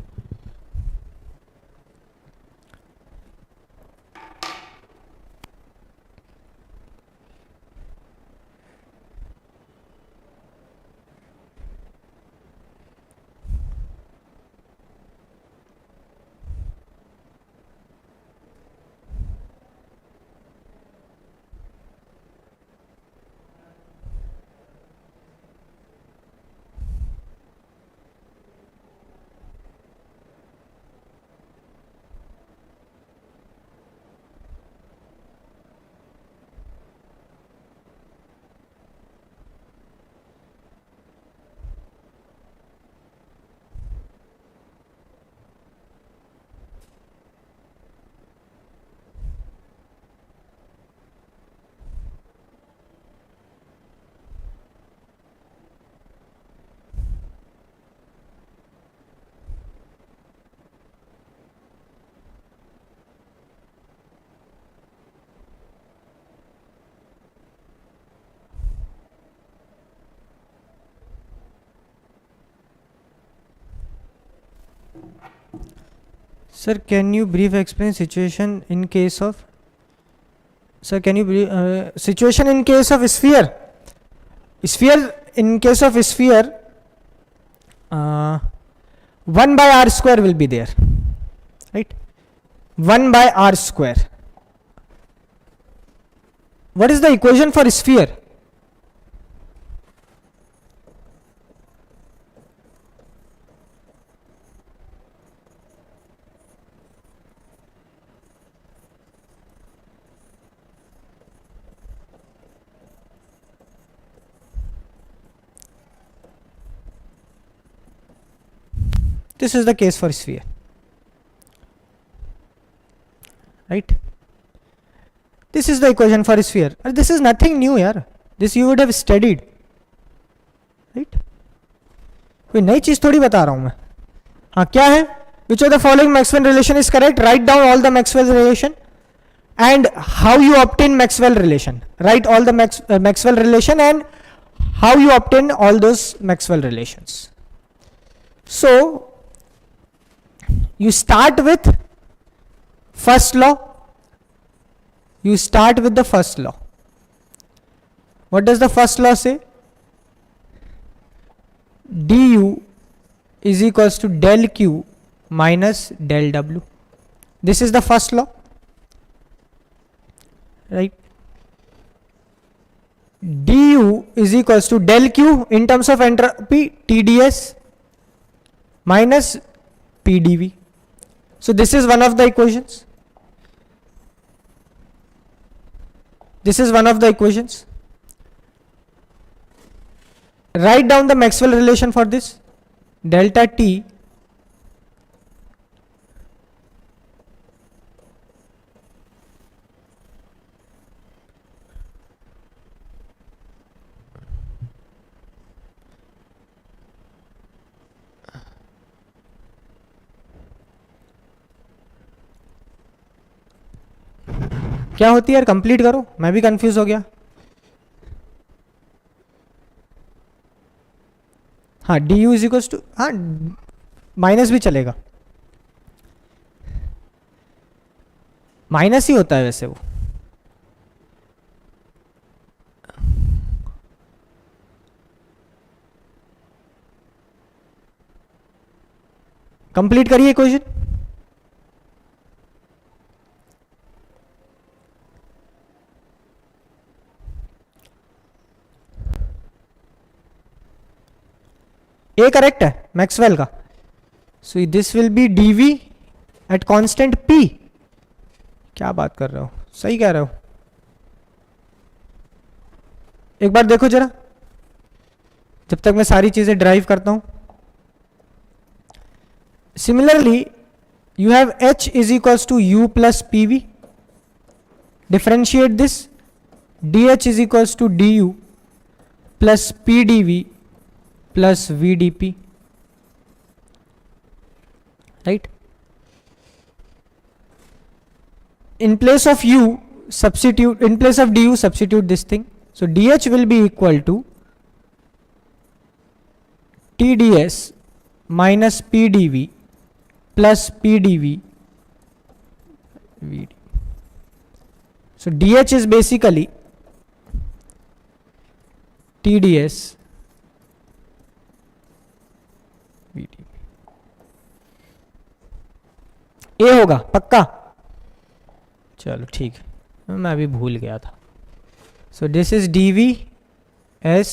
Sir, can you brief explain situation in case of, sir, can you brief, situation in case of sphere? Sphere, in case of sphere, 1 by r square will be there, right? 1 by r square. What is the equation for sphere? This is the case for sphere, right? This is the equation for sphere. This is nothing new यार, this you would have studied, right? कोई नई चीज थोड़ी बता रहा हूं मैं. हाँ क्या है? Which of the following Maxwell relation is correct? Write down all the Maxwell relation and how you obtain Maxwell relation. Write all the Maxwell relation and how you obtain all those Maxwell relations. So you start with first law. You start with the first law. What does the first law say? Du is equals to del q minus del w. This is the first law, right? Du is equals to del q in terms of entropy TdS minus PdV. So this is one of the equations. This is one of the equations. Write down the Maxwell relation for this. Delta T क्या होती है यार, complete करो, मैं भी confuse हो गया. हाँ d u is equals to, हाँ माइनस भी चलेगा, माइनस ही होता है वैसे वो. कंप्लीट करिए इक्वेशन. ए करेक्ट है मैक्सवेल का. So this will be dv at constant p. क्या बात कर रहे हो, सही कह रहे हो. एक बार देखो जरा, जब तक मैं सारी चीजें ड्राइव करता हूं. Similarly you have h is equals to u plus pv. Differentiate this. dh is equals to du plus pdv plus vdp, right? In place of u substitute, in place of du substitute this thing. So dh will be equal to tds minus pdv plus pdv vd. So dh is basically tds vd. ए होगा पक्का. चलो ठीक है, मैं अभी भूल गया था. सो this is dv s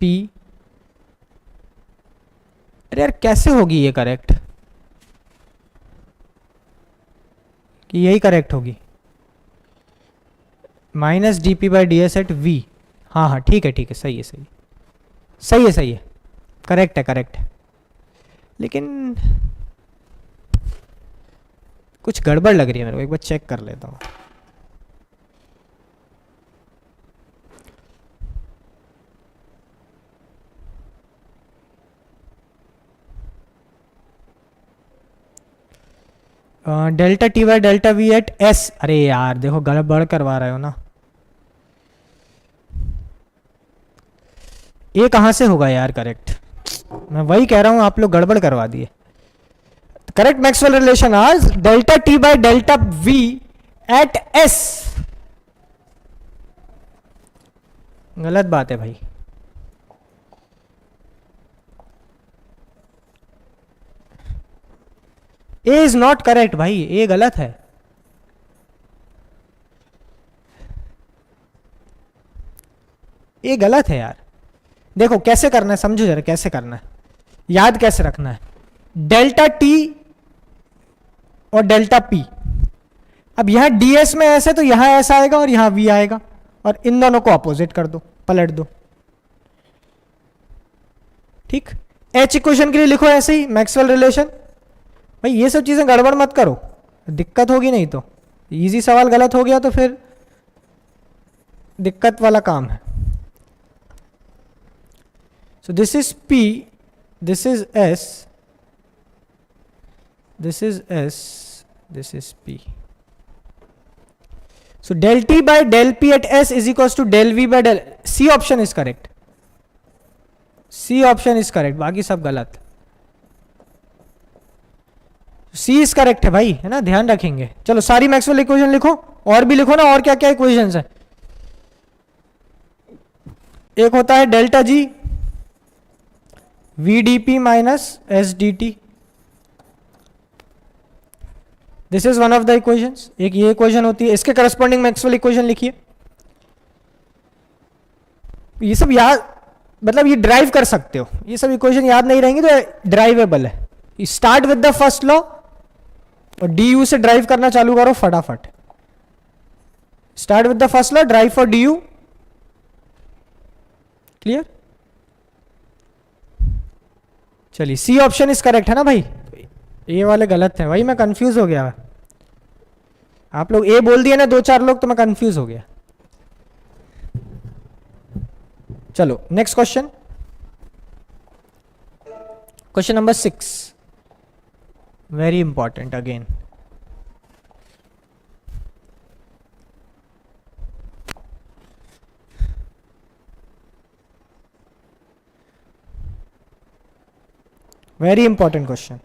p. अरे यार कैसे होगी ये करेक्ट, कि यही करेक्ट होगी. Minus d p by d s at v. हाँ हाँ ठीक है ठीक है, सही है सही है सही है सही है, करेक्ट है करेक्ट है. लेकिन कुछ गड़बड़ लग रही है मेरे को, एक बार चेक कर लेता हूँ. Delta t by delta v at s. अरे यार देखो गड़बड़ करवा रहे हो ना. ये कहाँ से होगा यार करेक्ट, मैं वही कह रहा हूँ, आप लोग गड़बड़ करवा दिए. करेक्ट मैक्सवेल रिलेशन आज delta t by delta v at s. गलत बात है भाई. ए इज नॉट करेक्ट भाई, ए गलत है. ए गलत है यार. देखो कैसे करना है, समझो जरा कैसे करना है, याद कैसे रखना है. डेल्टा टी और डेल्टा पी. अब यहां डीएस में ऐसे तो यहां ऐसा आएगा और यहां वी आएगा, और इन दोनों को अपोजिट कर दो, पलट दो. ठीक. एच इक्वेशन के लिए लिखो ऐसे ही मैक्सवेल रिलेशन। भाई ये सब चीजें गड़बड़ मत करो, दिक्कत होगी नहीं तो। इजी सवाल गलत हो गया तो फिर दिक्कत वाला काम है। सो this is P, this is S, this is S, this is P. So del T by del P at S is equals to del V by del, C option is correct, C option is correct, बाकी सब गलत। C is correct है भाई, है ना, ध्यान रखेंगे। चलो सारी मैक्सवेल इक्वेशन लिखो, और भी लिखो ना, और क्या क्या इक्वेशंस है। एक होता है delta G VdP minus SdT, this is one of the equations. एक ये इक्वेशन होती है, इसके करस्पॉन्डिंग मैक्सवेल इक्वेशन लिखिए। ये सब याद, मतलब ये ड्राइव कर सकते हो, ये सब इक्वेशन याद नहीं रहेंगी तो ड्राइवेबल है। Start with the first law और डी यू से ड्राइव करना चालू करो फटाफट। Start with the first law, drive for D you. Clear? चलिए सी ऑप्शन इज करेक्ट है ना भाई, ये वाले गलत है भाई, मैं कंफ्यूज हो गया। आप लोग ए बोल दिए ना 2-4 लोग, तो मैं कंफ्यूज हो गया। चलो next question, question number 6, very important again. Very important question.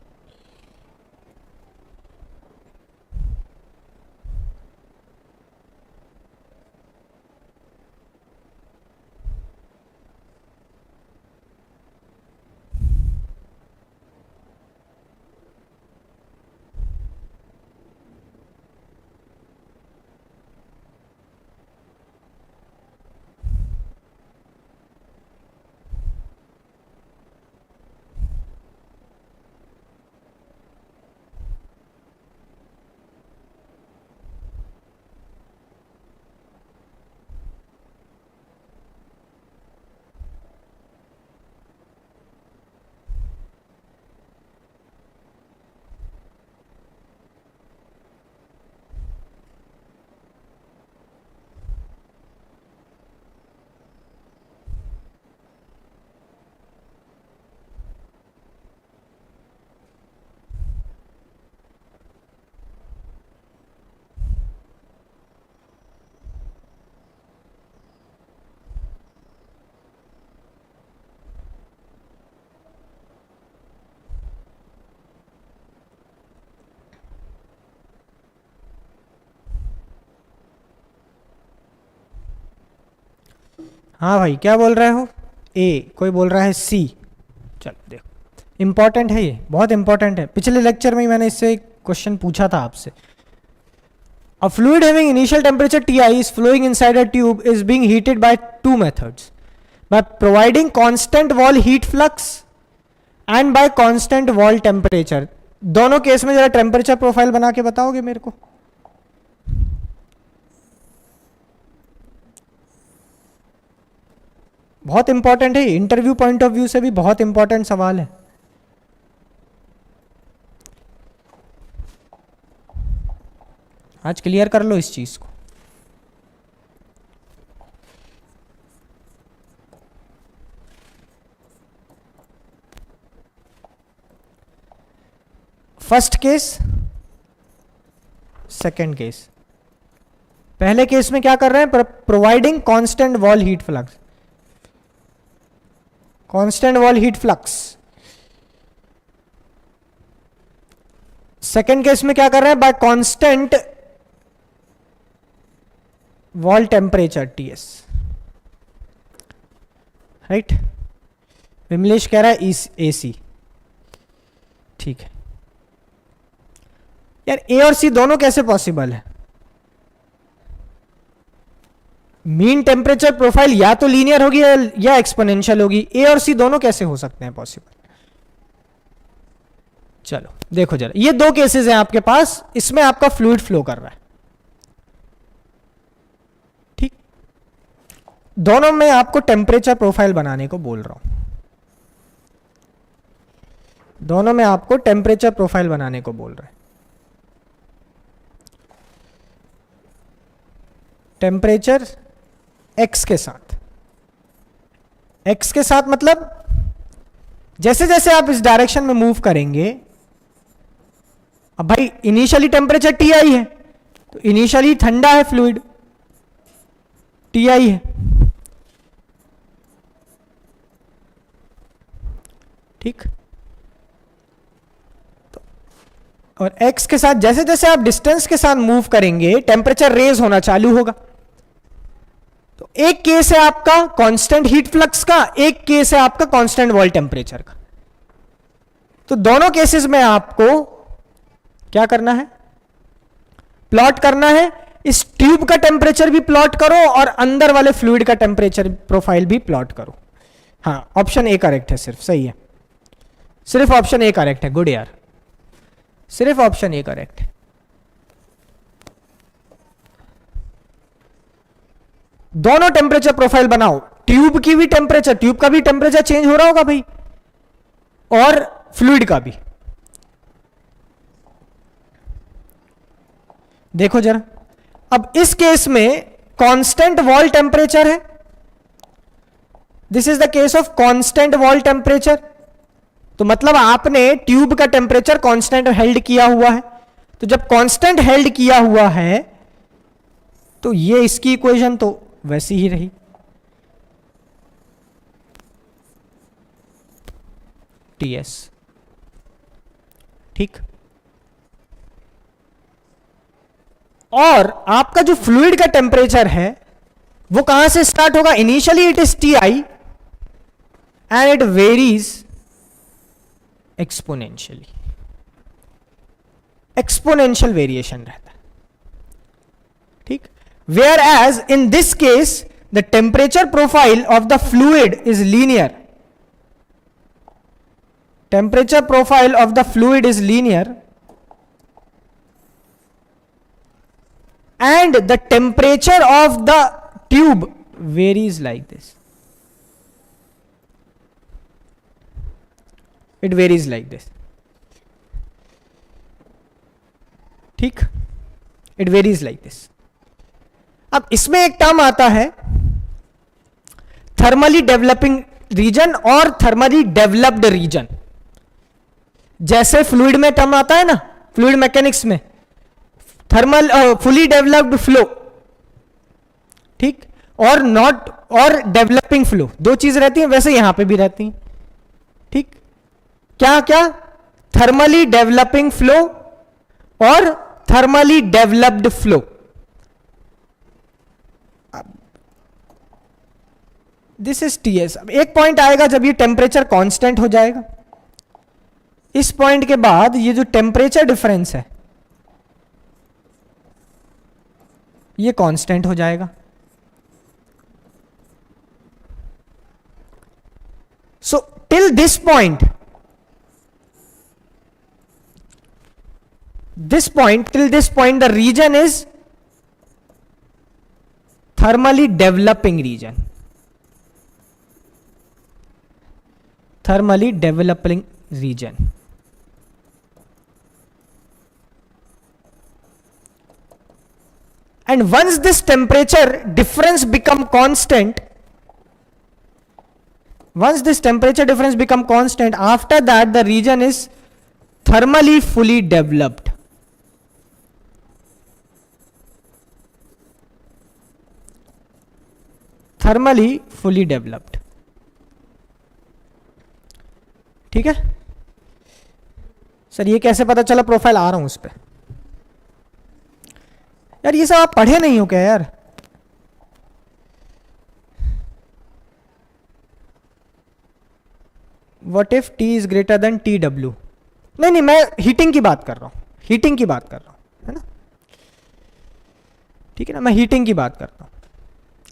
हाँ भाई क्या बोल रहे हो? ए, कोई बोल रहा है सी। चलो देखो, इंपॉर्टेंट है, ये बहुत इंपॉर्टेंट है। पिछले लेक्चर में ही मैंने इससे एक क्वेश्चन पूछा था आपसे। A fluid having initial temperature Ti is flowing inside a tube is being heated by two methods, by providing constant wall heat flux and by constant wall temperature। दोनों केस में जरा टेम्परेचर प्रोफाइल बना के बताओगे मेरे को? बहुत important है, इंटरव्यू पॉइंट ऑफ व्यू से भी बहुत इंपॉर्टेंट सवाल है। आज क्लियर कर लो इस चीज को। First case, second case. पहले केस में क्या कर रहे हैं? Providing constant wall heat flux, constant wall heat flux. Second case में क्या कर रहे हैं? Bye constant wall temperature Ts, right. Vimlesh कह रहा है AC, ठीक है। यार ए और सी दोनों कैसे पॉसिबल है? मीन टेम्परेचर प्रोफाइल या तो लीनियर होगी या एक्सपोनेंशियल होगी। ए और सी दोनों कैसे हो सकते हैं पॉसिबल? चलो देखो जरा, ये दो केसेस हैं आपके पास, इसमें आपका फ्लूइड फ्लो कर रहा है, ठीक। दोनों में आपको टेम्परेचर प्रोफाइल बनाने को बोल रहा हूं। दोनों में आपको टेम्परेचर प्रोफाइल बनाने को बोल रहे हैं। टेम्परेचर x के साथ, x के साथ मतलब जैसे जैसे आप इस डायरेक्शन में मूव करेंगे, अब भाई इनिशियली टेम्परेचर Ti है, तो इनिशियली ठंडा है फ्लूइड, Ti है, ठीक। तो और x के साथ जैसे जैसे आप डिस्टेंस के साथ मूव करेंगे टेम्परेचर रेज होना चालू होगा। तो एक केस है आपका कांस्टेंट हीट फ्लक्स का, एक केस है आपका कांस्टेंट वॉल टेम्परेचर का। तो दोनों केसेस में आपको क्या करना है, प्लॉट करना है। इस ट्यूब का टेम्परेचर भी प्लॉट करो और अंदर वाले फ्लूइड का टेम्परेचर प्रोफाइल भी प्लॉट करो। हाँ, ऑप्शन ए करेक्ट है, सिर्फ सही है, सिर्फ ऑप्शन ए करेक्ट है। गुड यार, सिर्फ ऑप्शन ए करेक्ट है। दोनों टेम्परेचर प्रोफाइल बनाओ, ट्यूब की भी टेम्परेचर, ट्यूब का भी टेम्परेचर चेंज हो रहा होगा भाई, और फ्लूइड का भी। देखो जरा, अब इस केस में कांस्टेंट वॉल टेम्परेचर है, this is the case of constant wall temperature. तो मतलब आपने ट्यूब का टेम्परेचर कांस्टेंट हेल्ड किया हुआ है। तो जब कांस्टेंट हेल्ड किया हुआ है तो ये इसकी इक्वेशन तो वैसी ही रही, Ts, ठीक। और आपका जो फ्लूइड का टेम्परेचर है वो कहां से स्टार्ट होगा, initially it is Ti and it varies exponentially, exponential variation रहता है, ठीक। Where as in this case the temperature profile of the fluid is linear, temperature profile of the fluid is linear and the temperature of the tube varies like this, it varies like this, ठीक, it varies like this। अब इसमें एक term आता है thermally developing reason और thermally developed reason. जैसे fluid में term आता है ना, फ्लूइड मैकेनिक्स में थर्मल फुली डेवलप्ड फ्लो, ठीक, और नॉट और डेवलपिंग फ्लो, दो चीज रहती हैं, वैसे यहां पे भी रहती हैं, ठीक। क्या क्या, थर्मली डेवलपिंग फ्लो और thermally developed flow. This is Ts। अब एक पॉइंट आएगा जब ये टेम्परेचर कांस्टेंट हो जाएगा, इस पॉइंट के बाद ये जो टेम्परेचर डिफरेंस है ये कांस्टेंट हो जाएगा। So till this point, till this point the region is thermally developing region, thermally developing region। And once this temperature difference become constant, once this temperature difference become constant, after that the region is thermally fully developed, thermally fully developed, ठीक है sir. ये कैसे पता चला, profile आ रहा हूं उस पर। यार ये सब आप पढ़े नहीं हो क्या यार, what if T is greater than TW। नहीं नहीं, मैं हीटिंग की बात कर रहा हूं, हीटिंग की बात कर रहा हूं, है ना, ठीक है ना, मैं हीटिंग की बात कर रहा हूं।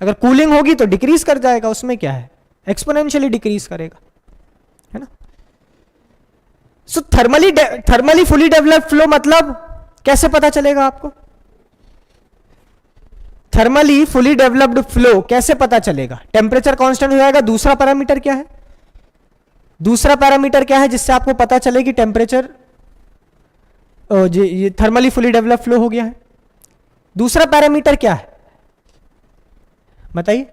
अगर कूलिंग होगी तो डिक्रीज कर जाएगा, उसमें क्या है, एक्सपोनेंशियली डिक्रीज करेगा, है ना। सो थर्मली फुली डेवलप्ड फ्लो मतलब कैसे पता चलेगा आपको, थर्मली फुली डेवलप्ड फ्लो कैसे पता चलेगा, टेम्परेचर कांस्टेंट हो जाएगा। दूसरा पैरामीटर क्या है, दूसरा पैरामीटर क्या है जिससे आपको पता चले कि टेम्परेचर ये थर्मली फुली डेवलप फ्लो हो गया है? दूसरा पैरामीटर क्या है बताइए?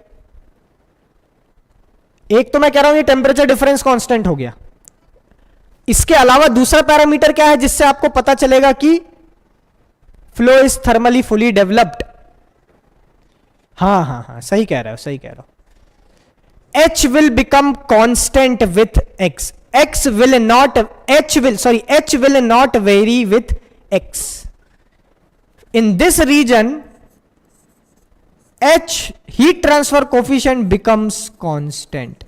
एक तो मैं कह रहा हूं ये टेम्परेचर डिफरेंस कांस्टेंट हो गया, इसके अलावा दूसरा पैरामीटर क्या है जिससे आपको पता चलेगा कि flow is thermally fully developed? हाँ, सही कह रहे हो, सही कह रहे हो। H will become constant with X. H will not vary with X. In this region, H heat transfer coefficient becomes constant.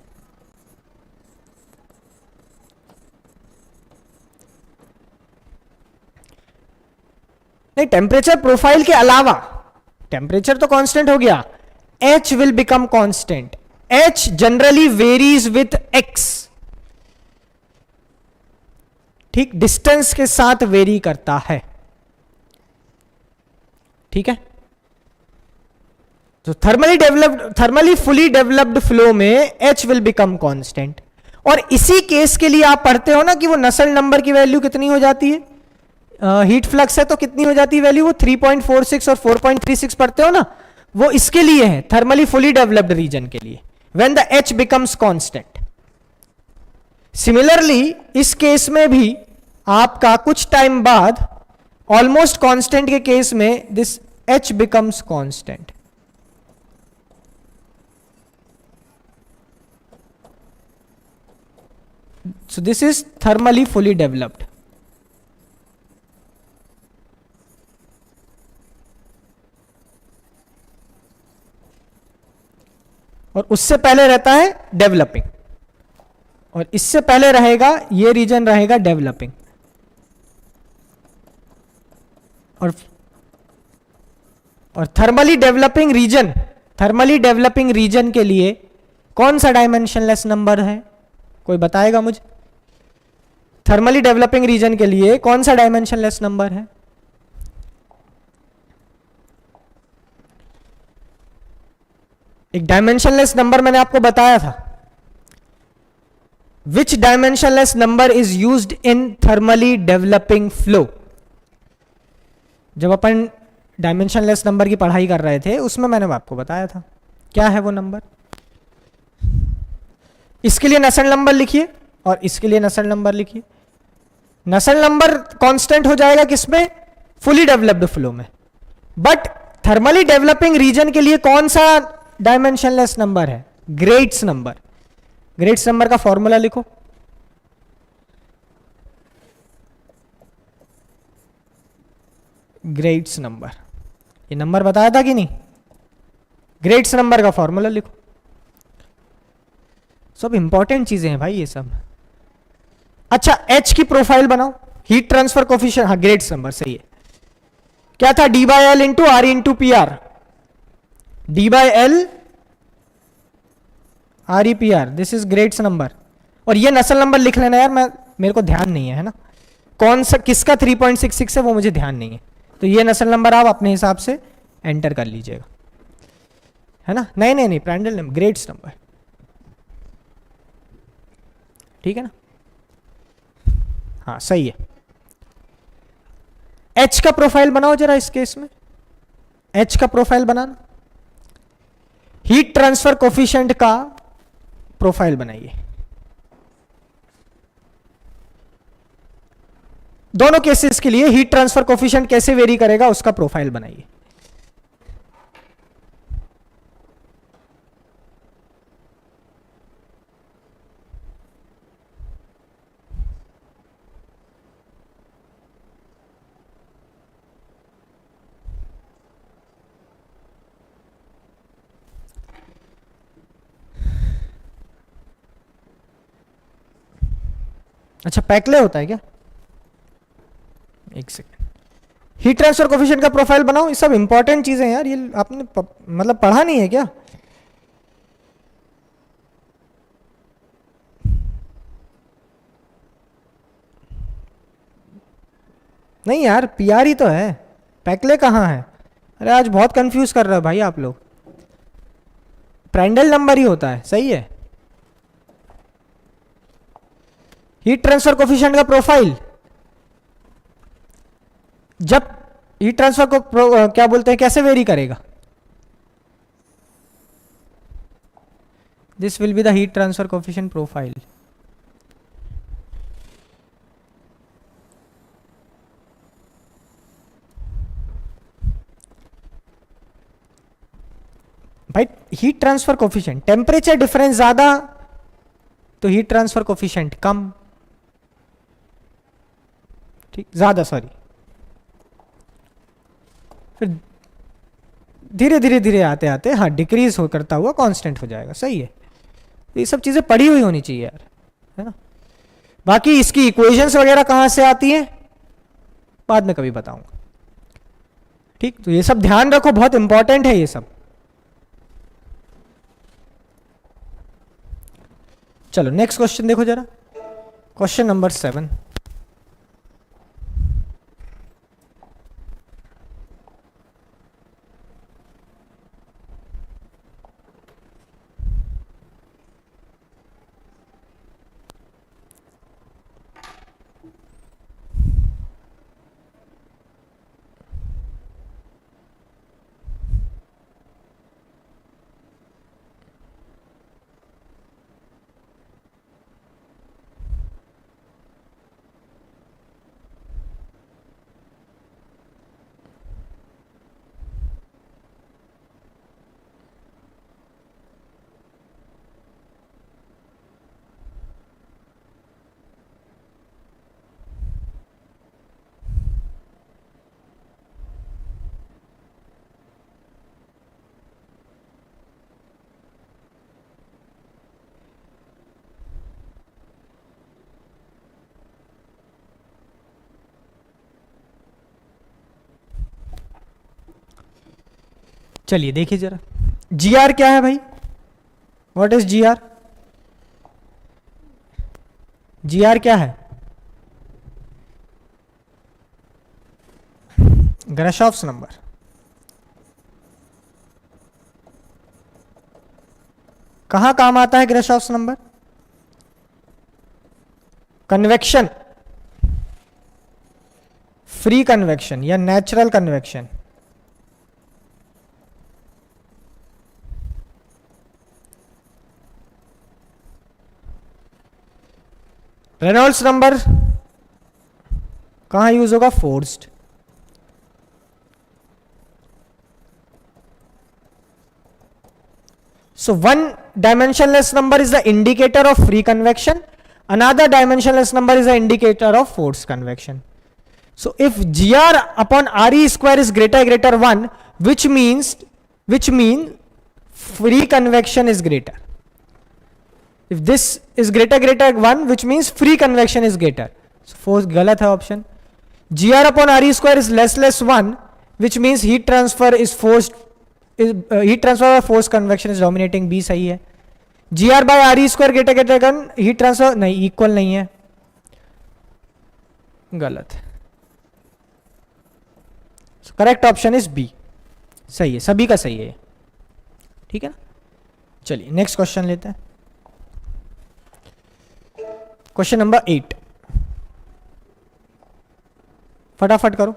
नहीं, टेम्परेचर प्रोफाइल के अलावा, टेम्परेचर तो कांस्टेंट हो गया, H will become constant. H generally varies with X. ठीक, distance के साथ very करता है। ठीक है, तो थर्मली फुली डेवलप्ड फ्लो में H विल बिकम कांस्टेंट। और इसी केस के लिए आप पढ़ते हो ना कि वो नसेल्ट नंबर की वैल्यू कितनी हो जाती है, हीट फ्लक्स है तो कितनी हो जाती है वैल्यू, वो 3.46 और 4.36 पढ़ते हो ना, वो इसके लिए है, थर्मली फुली डेवलप्ड रीजन के लिए, when the H becomes constant. Similarly, इस केस में भी आपका कुछ टाइम बाद ऑलमोस्ट कांस्टेंट के केस में this H becomes constant. So this is thermally fully developed. और उससे पहले रहता है डेवलपिंग, और इससे पहले रहेगा, ये रीजन रहेगा डेवलपिंग। और थर्मली डेवलपिंग रीजन के लिए कौन सा डायमेंशनलेस नंबर है, कोई बताएगा मुझे? थर्मली डेवलपिंग रीजन के लिए कौन सा डायमेंशनलेस नंबर है? एक डायमेंशनलेस नंबर मैंने आपको बताया था। Which dimensionless number is used in thermally developing flow? जब अपन डायमेंशनलेस नंबर की पढ़ाई कर रहे थे उसमें मैंने आपको बताया था, क्या है वो नंबर। इसके लिए नसेल्ट नंबर लिखिए और इसके लिए नसेल्ट नंबर लिखिए। नसेल्ट नंबर कांस्टेंट हो जाएगा किसमें? फुली डेवलप्ड फ्लो में। बट थर्मली डेवलपिंग रीजन के लिए कौन सा डायमेंशनलेस नंबर है? Greats number. ग्रेट्स नंबर का फॉर्मूला लिखो। ग्रेट्स नंबर, ये नंबर बताया था कि नहीं? ग्रेट्स नंबर का फॉर्मूला लिखो। सब इंपॉर्टेंट चीजें हैं भाई ये सब। अच्छा, H की प्रोफाइल बनाओ, हीट ट्रांसफर कोफिशिएंट, हाँ ग्रेट्स नंबर सही है। क्या था? D by l into r into p r. D by l r e p r, this is Graetz number. और ये नसल नंबर लिख लेना यार, मेरे को ध्यान नहीं है ना कौन सा किसका 3.66 है, वो मुझे ध्यान नहीं है। तो ये नसल नंबर आप अपने हिसाब से एंटर कर लीजिएगा, है ना? नहीं प्रांडल नंबर, ग्रेट्स नंबर, ठीक है ना? हाँ सही है। H का प्रोफाइल बनाओ जरा इस केस में। H का प्रोफाइल बनाना, हीट ट्रांसफर कोफिशिएंट का प्रोफाइल बनाइए। दोनों केसेस के लिए हीट ट्रांसफर कोफिशिएंट कैसे वेरी करेगा उसका प्रोफाइल बनाइए। अच्छा, पैकले होता है क्या? एक सेकेंड, हीट ट्रांसफर कोफिशिएंट का प्रोफाइल बनाओ। ये सब इंपॉर्टेंट चीजें हैं यार, ये आपने मतलब पढ़ा नहीं है क्या? नहीं यार, पीआर ही तो है, पैकले कहाँ है? अरे आज बहुत कंफ्यूज कर रहे हो भाई आप लोग। प्रांडल नंबर ही होता है, सही है। हीट ट्रांसफर कोफिशिएंट का प्रोफाइल, जब हीट ट्रांसफर को क्या बोलते हैं, कैसे वेरी करेगा? This will be the heat transfer coefficient profile. भाई heat transfer coefficient, temperature difference ज्यादा तो हीट ट्रांसफर कोफिशिएंट कम, ठीक, ज्यादा सॉरी, फिर धीरे धीरे धीरे आते आते हाँ डिक्रीज हो करता हुआ कांस्टेंट हो जाएगा. सही है, ये सब चीजें पढ़ी हुई होनी चाहिए यार, है ना. बाकी इसकी इक्वेशंस वगैरह कहां से आती हैं बाद में कभी बताऊंगा, ठीक. तो ये सब ध्यान रखो, बहुत इंपॉर्टेंट है ये सब. चलो नेक्स्ट क्वेश्चन देखो जरा, क्वेश्चन नंबर 7. चलिए देखिए जरा, जी आर क्या है भाई? What is g r? G r क्या है? Grashof's number. कहां काम आता है Grashof's number? Convection, free convection या नेचुरल कन्वेक्शन. रेनॉल्ड्स नंबर कहां यूज होगा? Forced. So one dimensionless number is the indicator of free convection, another dimensionless number is the indicator of forced convection. So if gr upon re square is greater 1, which means free convection is greater. If this is greater 1, which means free convection is greater. So force galat hai option. Gr upon re square is less 1, which means heat transfer is forced. Heat transfer or forced convection is dominating. B सही है. gr by re square greater 1, heat transfer नहीं, equal नहीं है, गलत है. Correct option is b. सही है, सभी का सही है, ठीक है ना. चलिए नेक्स्ट क्वेश्चन लेते हैं, क्वेश्चन नंबर 8. फटाफट करो.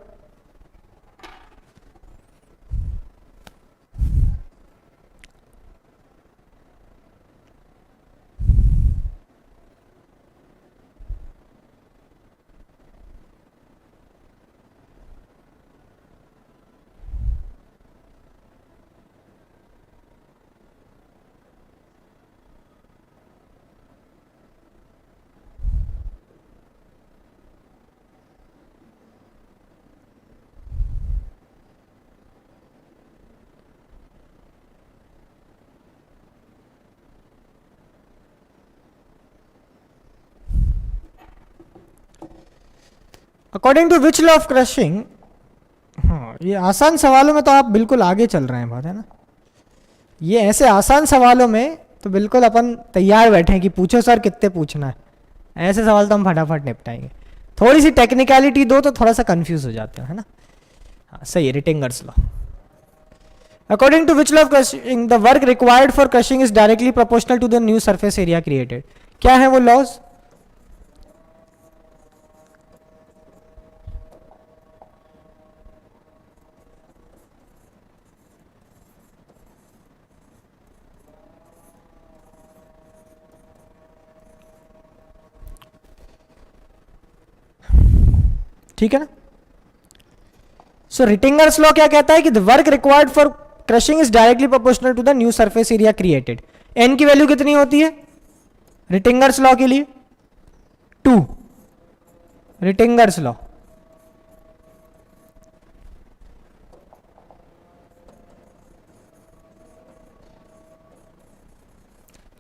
According to which law of crushing. हाँ, ये आसान सवालों में तो आप बिल्कुल आगे चल रहे हैं बात, है ना. ये ऐसे आसान सवालों में तो बिल्कुल अपन तैयार बैठे हैं कि पूछो सर कितने पूछना है. ऐसे सवाल तो हम फटाफट निपटाएंगे. थोड़ी सी टेक्निकलिटी दो तो थोड़ा सा कंफ्यूज हो जाते हैं, है ना. हाँ सही है, Rittinger's law. According to which law of crushing the work required for crushing is directly proportional to the new surface area created. क्या है वो लॉज? ठीक है ना। सो रिटिंगर्स लॉ क्या कहता है कि the work required for crushing is directly proportional to the new surface area created. N की वैल्यू कितनी होती है रिटिंगर्स लॉ के लिए? 2। रिटिंगर्स लॉ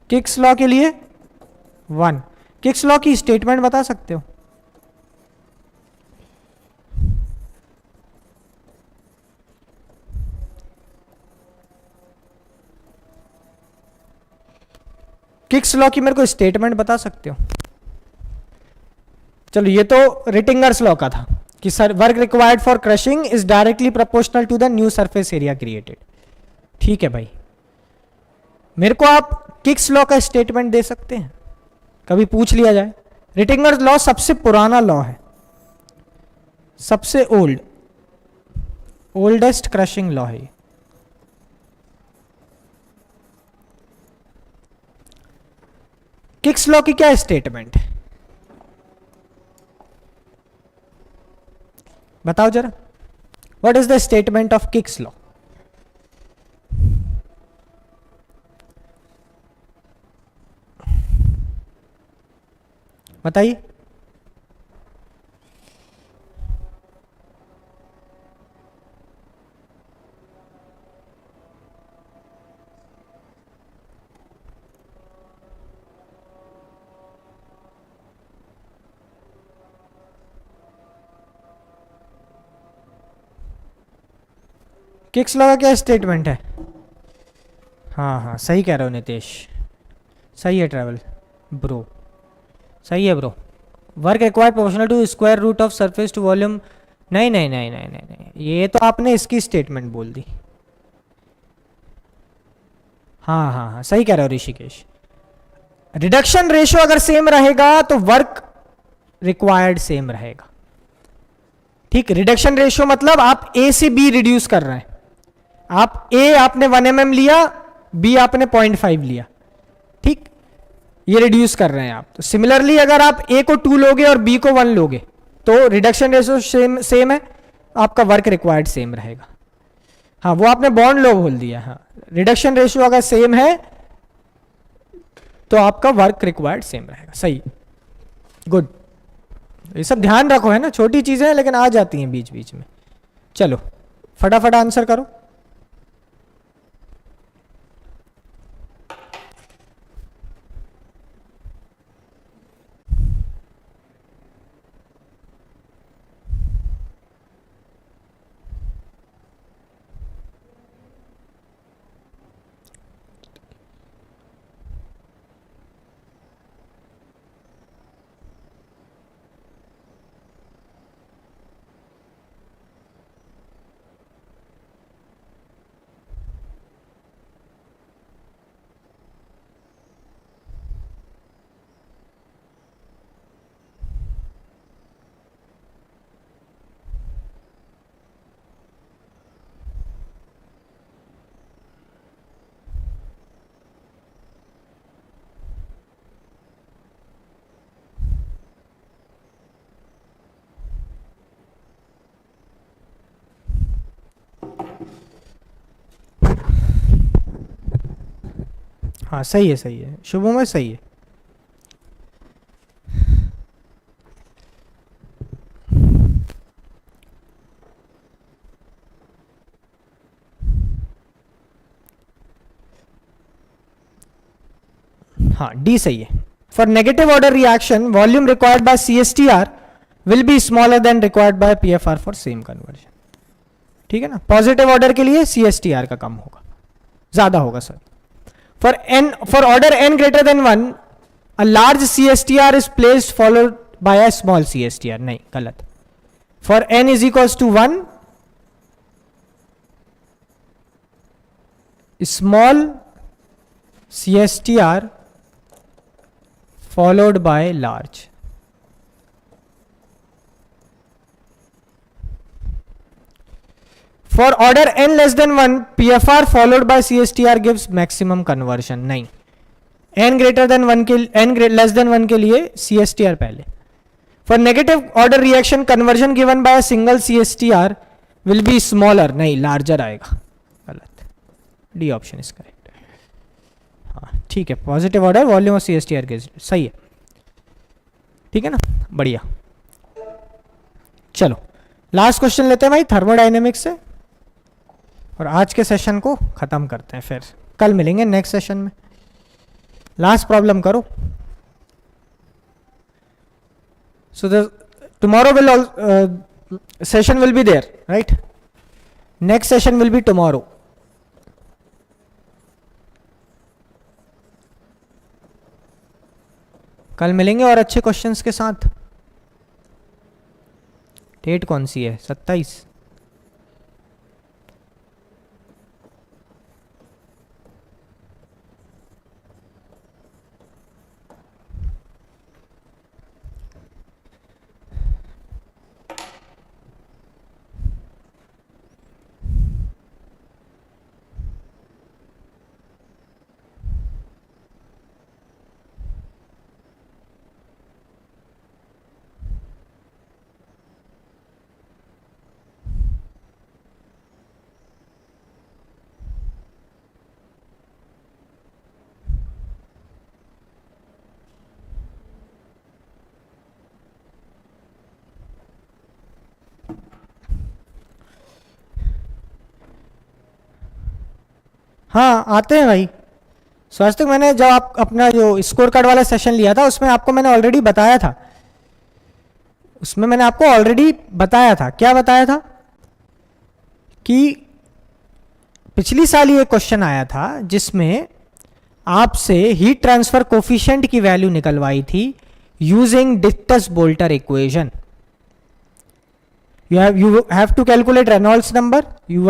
किक्स लॉ के लिए 1। किक्स लॉ की स्टेटमेंट बता सकते हो? किक्स लॉ की मेरे को स्टेटमेंट बता सकते हो? चलो ये तो रिटिंगर्स लॉ का था कि sir work required for crushing is directly proportional to the new surface area created. ठीक है भाई, मेरे को आप किक्स लॉ का स्टेटमेंट दे सकते हैं? कभी पूछ लिया जाए। रिटिंगर्स लॉ सबसे पुराना लॉ है, सबसे ओल्डेस्ट क्रशिंग लॉ है। किक्स लॉ की क्या स्टेटमेंट है बताओ जरा। What is the statement of kicks law? बताइए। किक्स लॉ का क्या स्टेटमेंट है? हाँ सही कह रहे हो नितेश, सही है ट्रैवल ब्रो, सही है bro. Work required proportional to square root of surface to volume. नहीं, ये तो आपने इसकी स्टेटमेंट बोल दी। हाँ सही कह रहे हो ऋषिकेश। रिडक्शन रेशियो अगर सेम रहेगा तो वर्क रिक्वायर्ड सेम रहेगा। ठीक, रिडक्शन रेशियो मतलब आप ए से बी रिड्यूस कर रहे हैं। आप ए आपने 1 mm लिया, बी आपने 0.5 लिया, ठीक, ये रिड्यूस कर रहे हैं आप। तो सिमिलरली अगर आप ए को 2 लोगे और बी को 1 लोगे तो रिडक्शन रेशियो सेम है, आपका वर्क रिक्वायर्ड सेम रहेगा। हाँ वो आपने बॉन्ड लो बोल दिया। हाँ रिडक्शन रेशियो अगर सेम है तो आपका वर्क रिक्वायर्ड सेम रहेगा। सही, गुड। ये सब ध्यान रखो, है ना, छोटी चीजें हैं लेकिन आ जाती हैं बीच बीच में। चलो फटाफट आंसर करो। हाँ सही है शुभम में सही है। हाँ डी सही है। For negative order reaction volume required by CSTR will be smaller than required by PFR for same conversion. ठीक है ना, पॉजिटिव ऑर्डर के लिए CSTR का कम होगा, ज्यादा होगा sir. For order n greater than 1, a large CSTR is placed followed by a small CSTR. नहीं, गलत। For n is equals to 1, small CSTR followed by large. For order n less than 1, PFR followed by CSTR gives maximum conversion. नहीं, n greater than 1 के n less than 1 के लिए CSTR पहले। For negative order reaction conversion given by single CSTR will be smaller, नहीं larger आएगा, गलत, D option is correct. हाँ ठीक है, positive order volume of CSTR के सही है, ठीक है ना, बढ़िया। चलो लास्ट क्वेश्चन लेते हैं भाई थर्मोडायनेमिक्स से, और आज के सेशन को खत्म करते हैं, फिर कल मिलेंगे नेक्स्ट सेशन में। लास्ट प्रॉब्लम करो। So the tomorrow will session will be there, right? Next session will be tomorrow. कल मिलेंगे और अच्छे क्वेश्चंस के साथ। डेट कौन सी है? 27। हाँ आते हैं भाई। स्वास्थ्य मैंने जब आप अपना जो स्कोर कार्ड वाला सेशन लिया था उसमें आपको मैंने ऑलरेडी बताया था, उसमें मैंने आपको ऑलरेडी बताया था, क्या बताया था कि पिछली साल ये क्वेश्चन आया था जिसमें आपसे हीट ट्रांसफर कोफिशिएंट की वैल्यू निकलवाई थी using Dittus Boelter equation. You have to calculate Reynolds number, you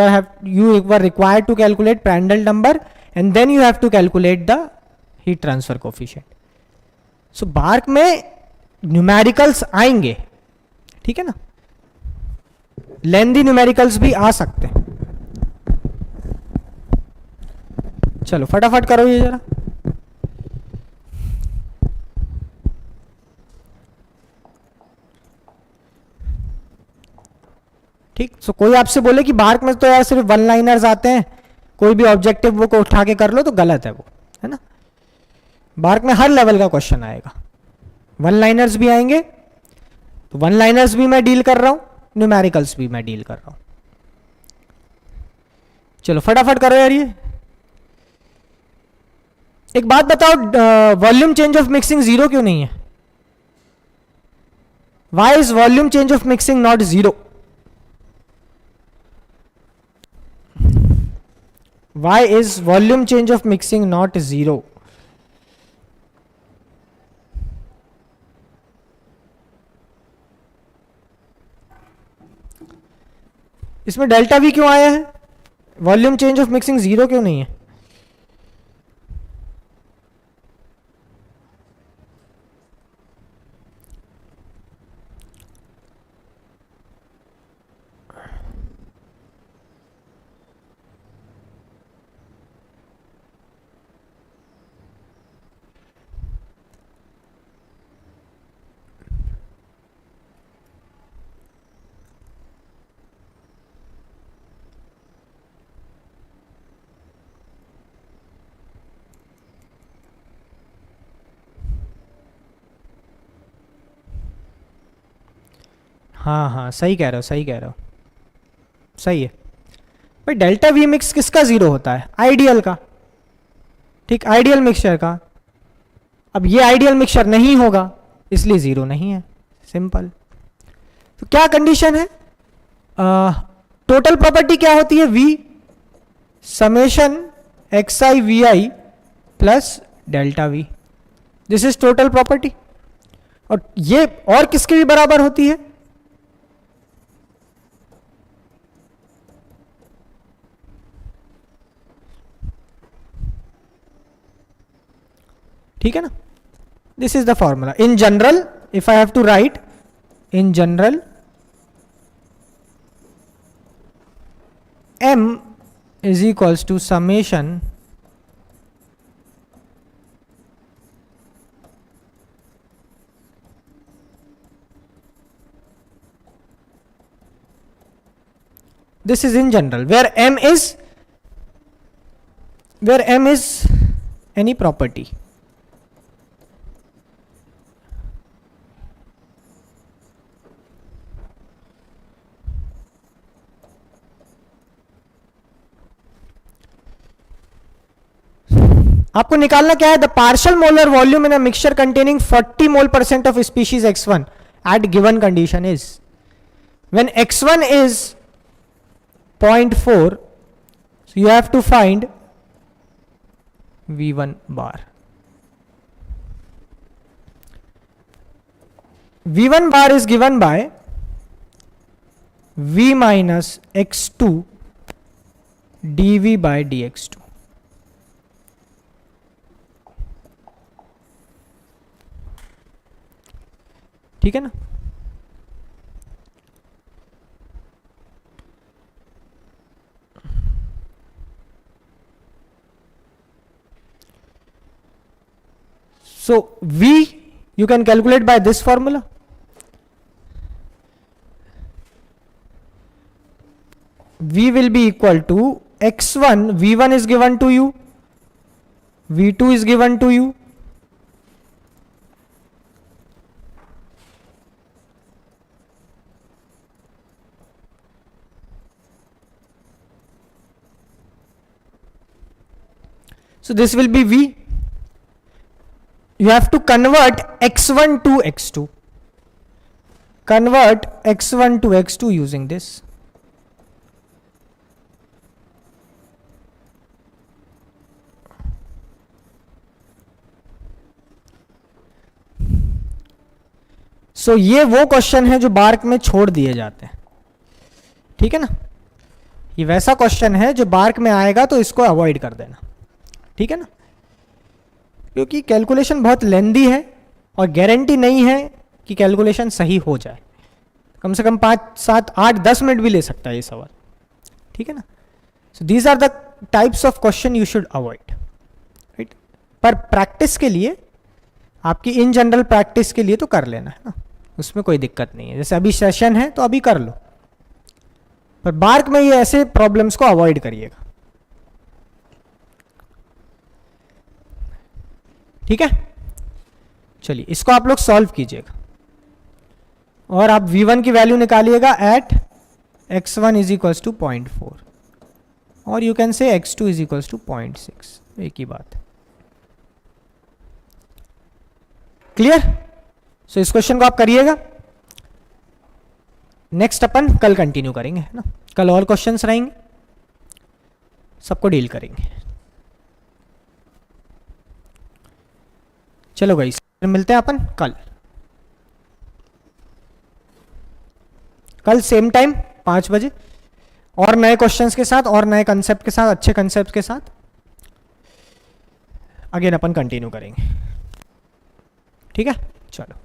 were required to calculate Prandtl number, and then you have to calculate the heat transfer coefficient. So बार्क में numericals आएंगे, ठीक है ना, लेंदी numericals भी आ सकते हैं। चलो फटाफट करो ये जरा। ठीक, सो कोई आपसे बोले कि बार्क में तो यार सिर्फ वन लाइनर्स आते हैं, कोई भी ऑब्जेक्टिव वो को उठा के कर लो, तो गलत है वो, है ना। बार्क में हर लेवल का क्वेश्चन आएगा, वन लाइनर्स भी आएंगे, तो वन लाइनर्स भी मैं डील कर रहा हूं, न्यूमेरिकल्स भी मैं डील कर रहा हूं। चलो फटाफट करो यार ये। एक बात बताओ, volume change of mixing zero क्यों नहीं है? Why is volume change of mixing not zero? Why is volume change of mixing not zero? इसमें डेल्टा V क्यों आया है? Volume change of mixing zero क्यों नहीं है? हाँ हाँ सही कह रहे हो, सही कह रहे हो, सही है भाई। डेल्टा वी मिक्स किसका जीरो होता है? आइडियल का, ठीक, आइडियल मिक्सचर का। अब ये आइडियल मिक्सचर नहीं होगा इसलिए जीरो नहीं है, सिंपल। तो क्या कंडीशन है? टोटल प्रॉपर्टी क्या होती है? V summation XI VI plus delta V, this is total property. और ये और किसके भी बराबर होती है? ठीक है ना, this is the formula. In general if I have to write, in general M is equals to summation this is in general where m is any property. आपको निकालना क्या है? The partial molar volume in a mixture containing 40 मोल% of species x1 at given condition is, when x1 is 0.4, so you have to find v1 bar. v1 bar is given by v minus x2 dv by dx2. ठीक है ना? So V you can calculate by this formula. V will be equal to x1, V1 is given to you, V2 is given to you, so this will be V. You have to convert x1 to x2. Convert x1 to x2 using this. So ये वो question है जो bark में छोड़ दिए जाते हैं, ठीक है ना? ये वैसा क्वेश्चन है जो बार्क में आएगा तो इसको अवॉइड कर देना, ठीक है ना? क्योंकि कैलकुलेशन बहुत लेंदी है और गारंटी नहीं है कि कैलकुलेशन सही हो जाए. कम से कम 5, 7, 8, 10 मिनट भी ले सकता है ये सवाल, ठीक है ना? So these are the types of question you should avoid, right? पर प्रैक्टिस के लिए, आपकी इन जनरल प्रैक्टिस के लिए तो कर लेना है ना, उसमें कोई दिक्कत नहीं है. जैसे अभी सेशन है तो अभी कर लो, पर बार्क में ये ऐसे प्रॉब्लम्स को अवॉइड करिएगा, ठीक है? चलिए इसको आप लोग सॉल्व कीजिएगा और आप v1 की वैल्यू निकालिएगा at x1 is equals to 0.4 और you can say x2 is equals to 0.6. एक ही बात है. क्लियर? सो इस क्वेश्चन को आप करिएगा. नेक्स्ट अपन कल कंटिन्यू करेंगे, है ना? कल और क्वेश्चंस रहेंगे, सबको डील करेंगे. चलो गाइस, मिलते हैं अपन कल सेम टाइम 5 बजे और नए क्वेश्चंस के साथ और नए कंसेप्ट के साथ, अच्छे कंसेप्ट के साथ अगेन अपन कंटिन्यू करेंगे, ठीक है? चलो.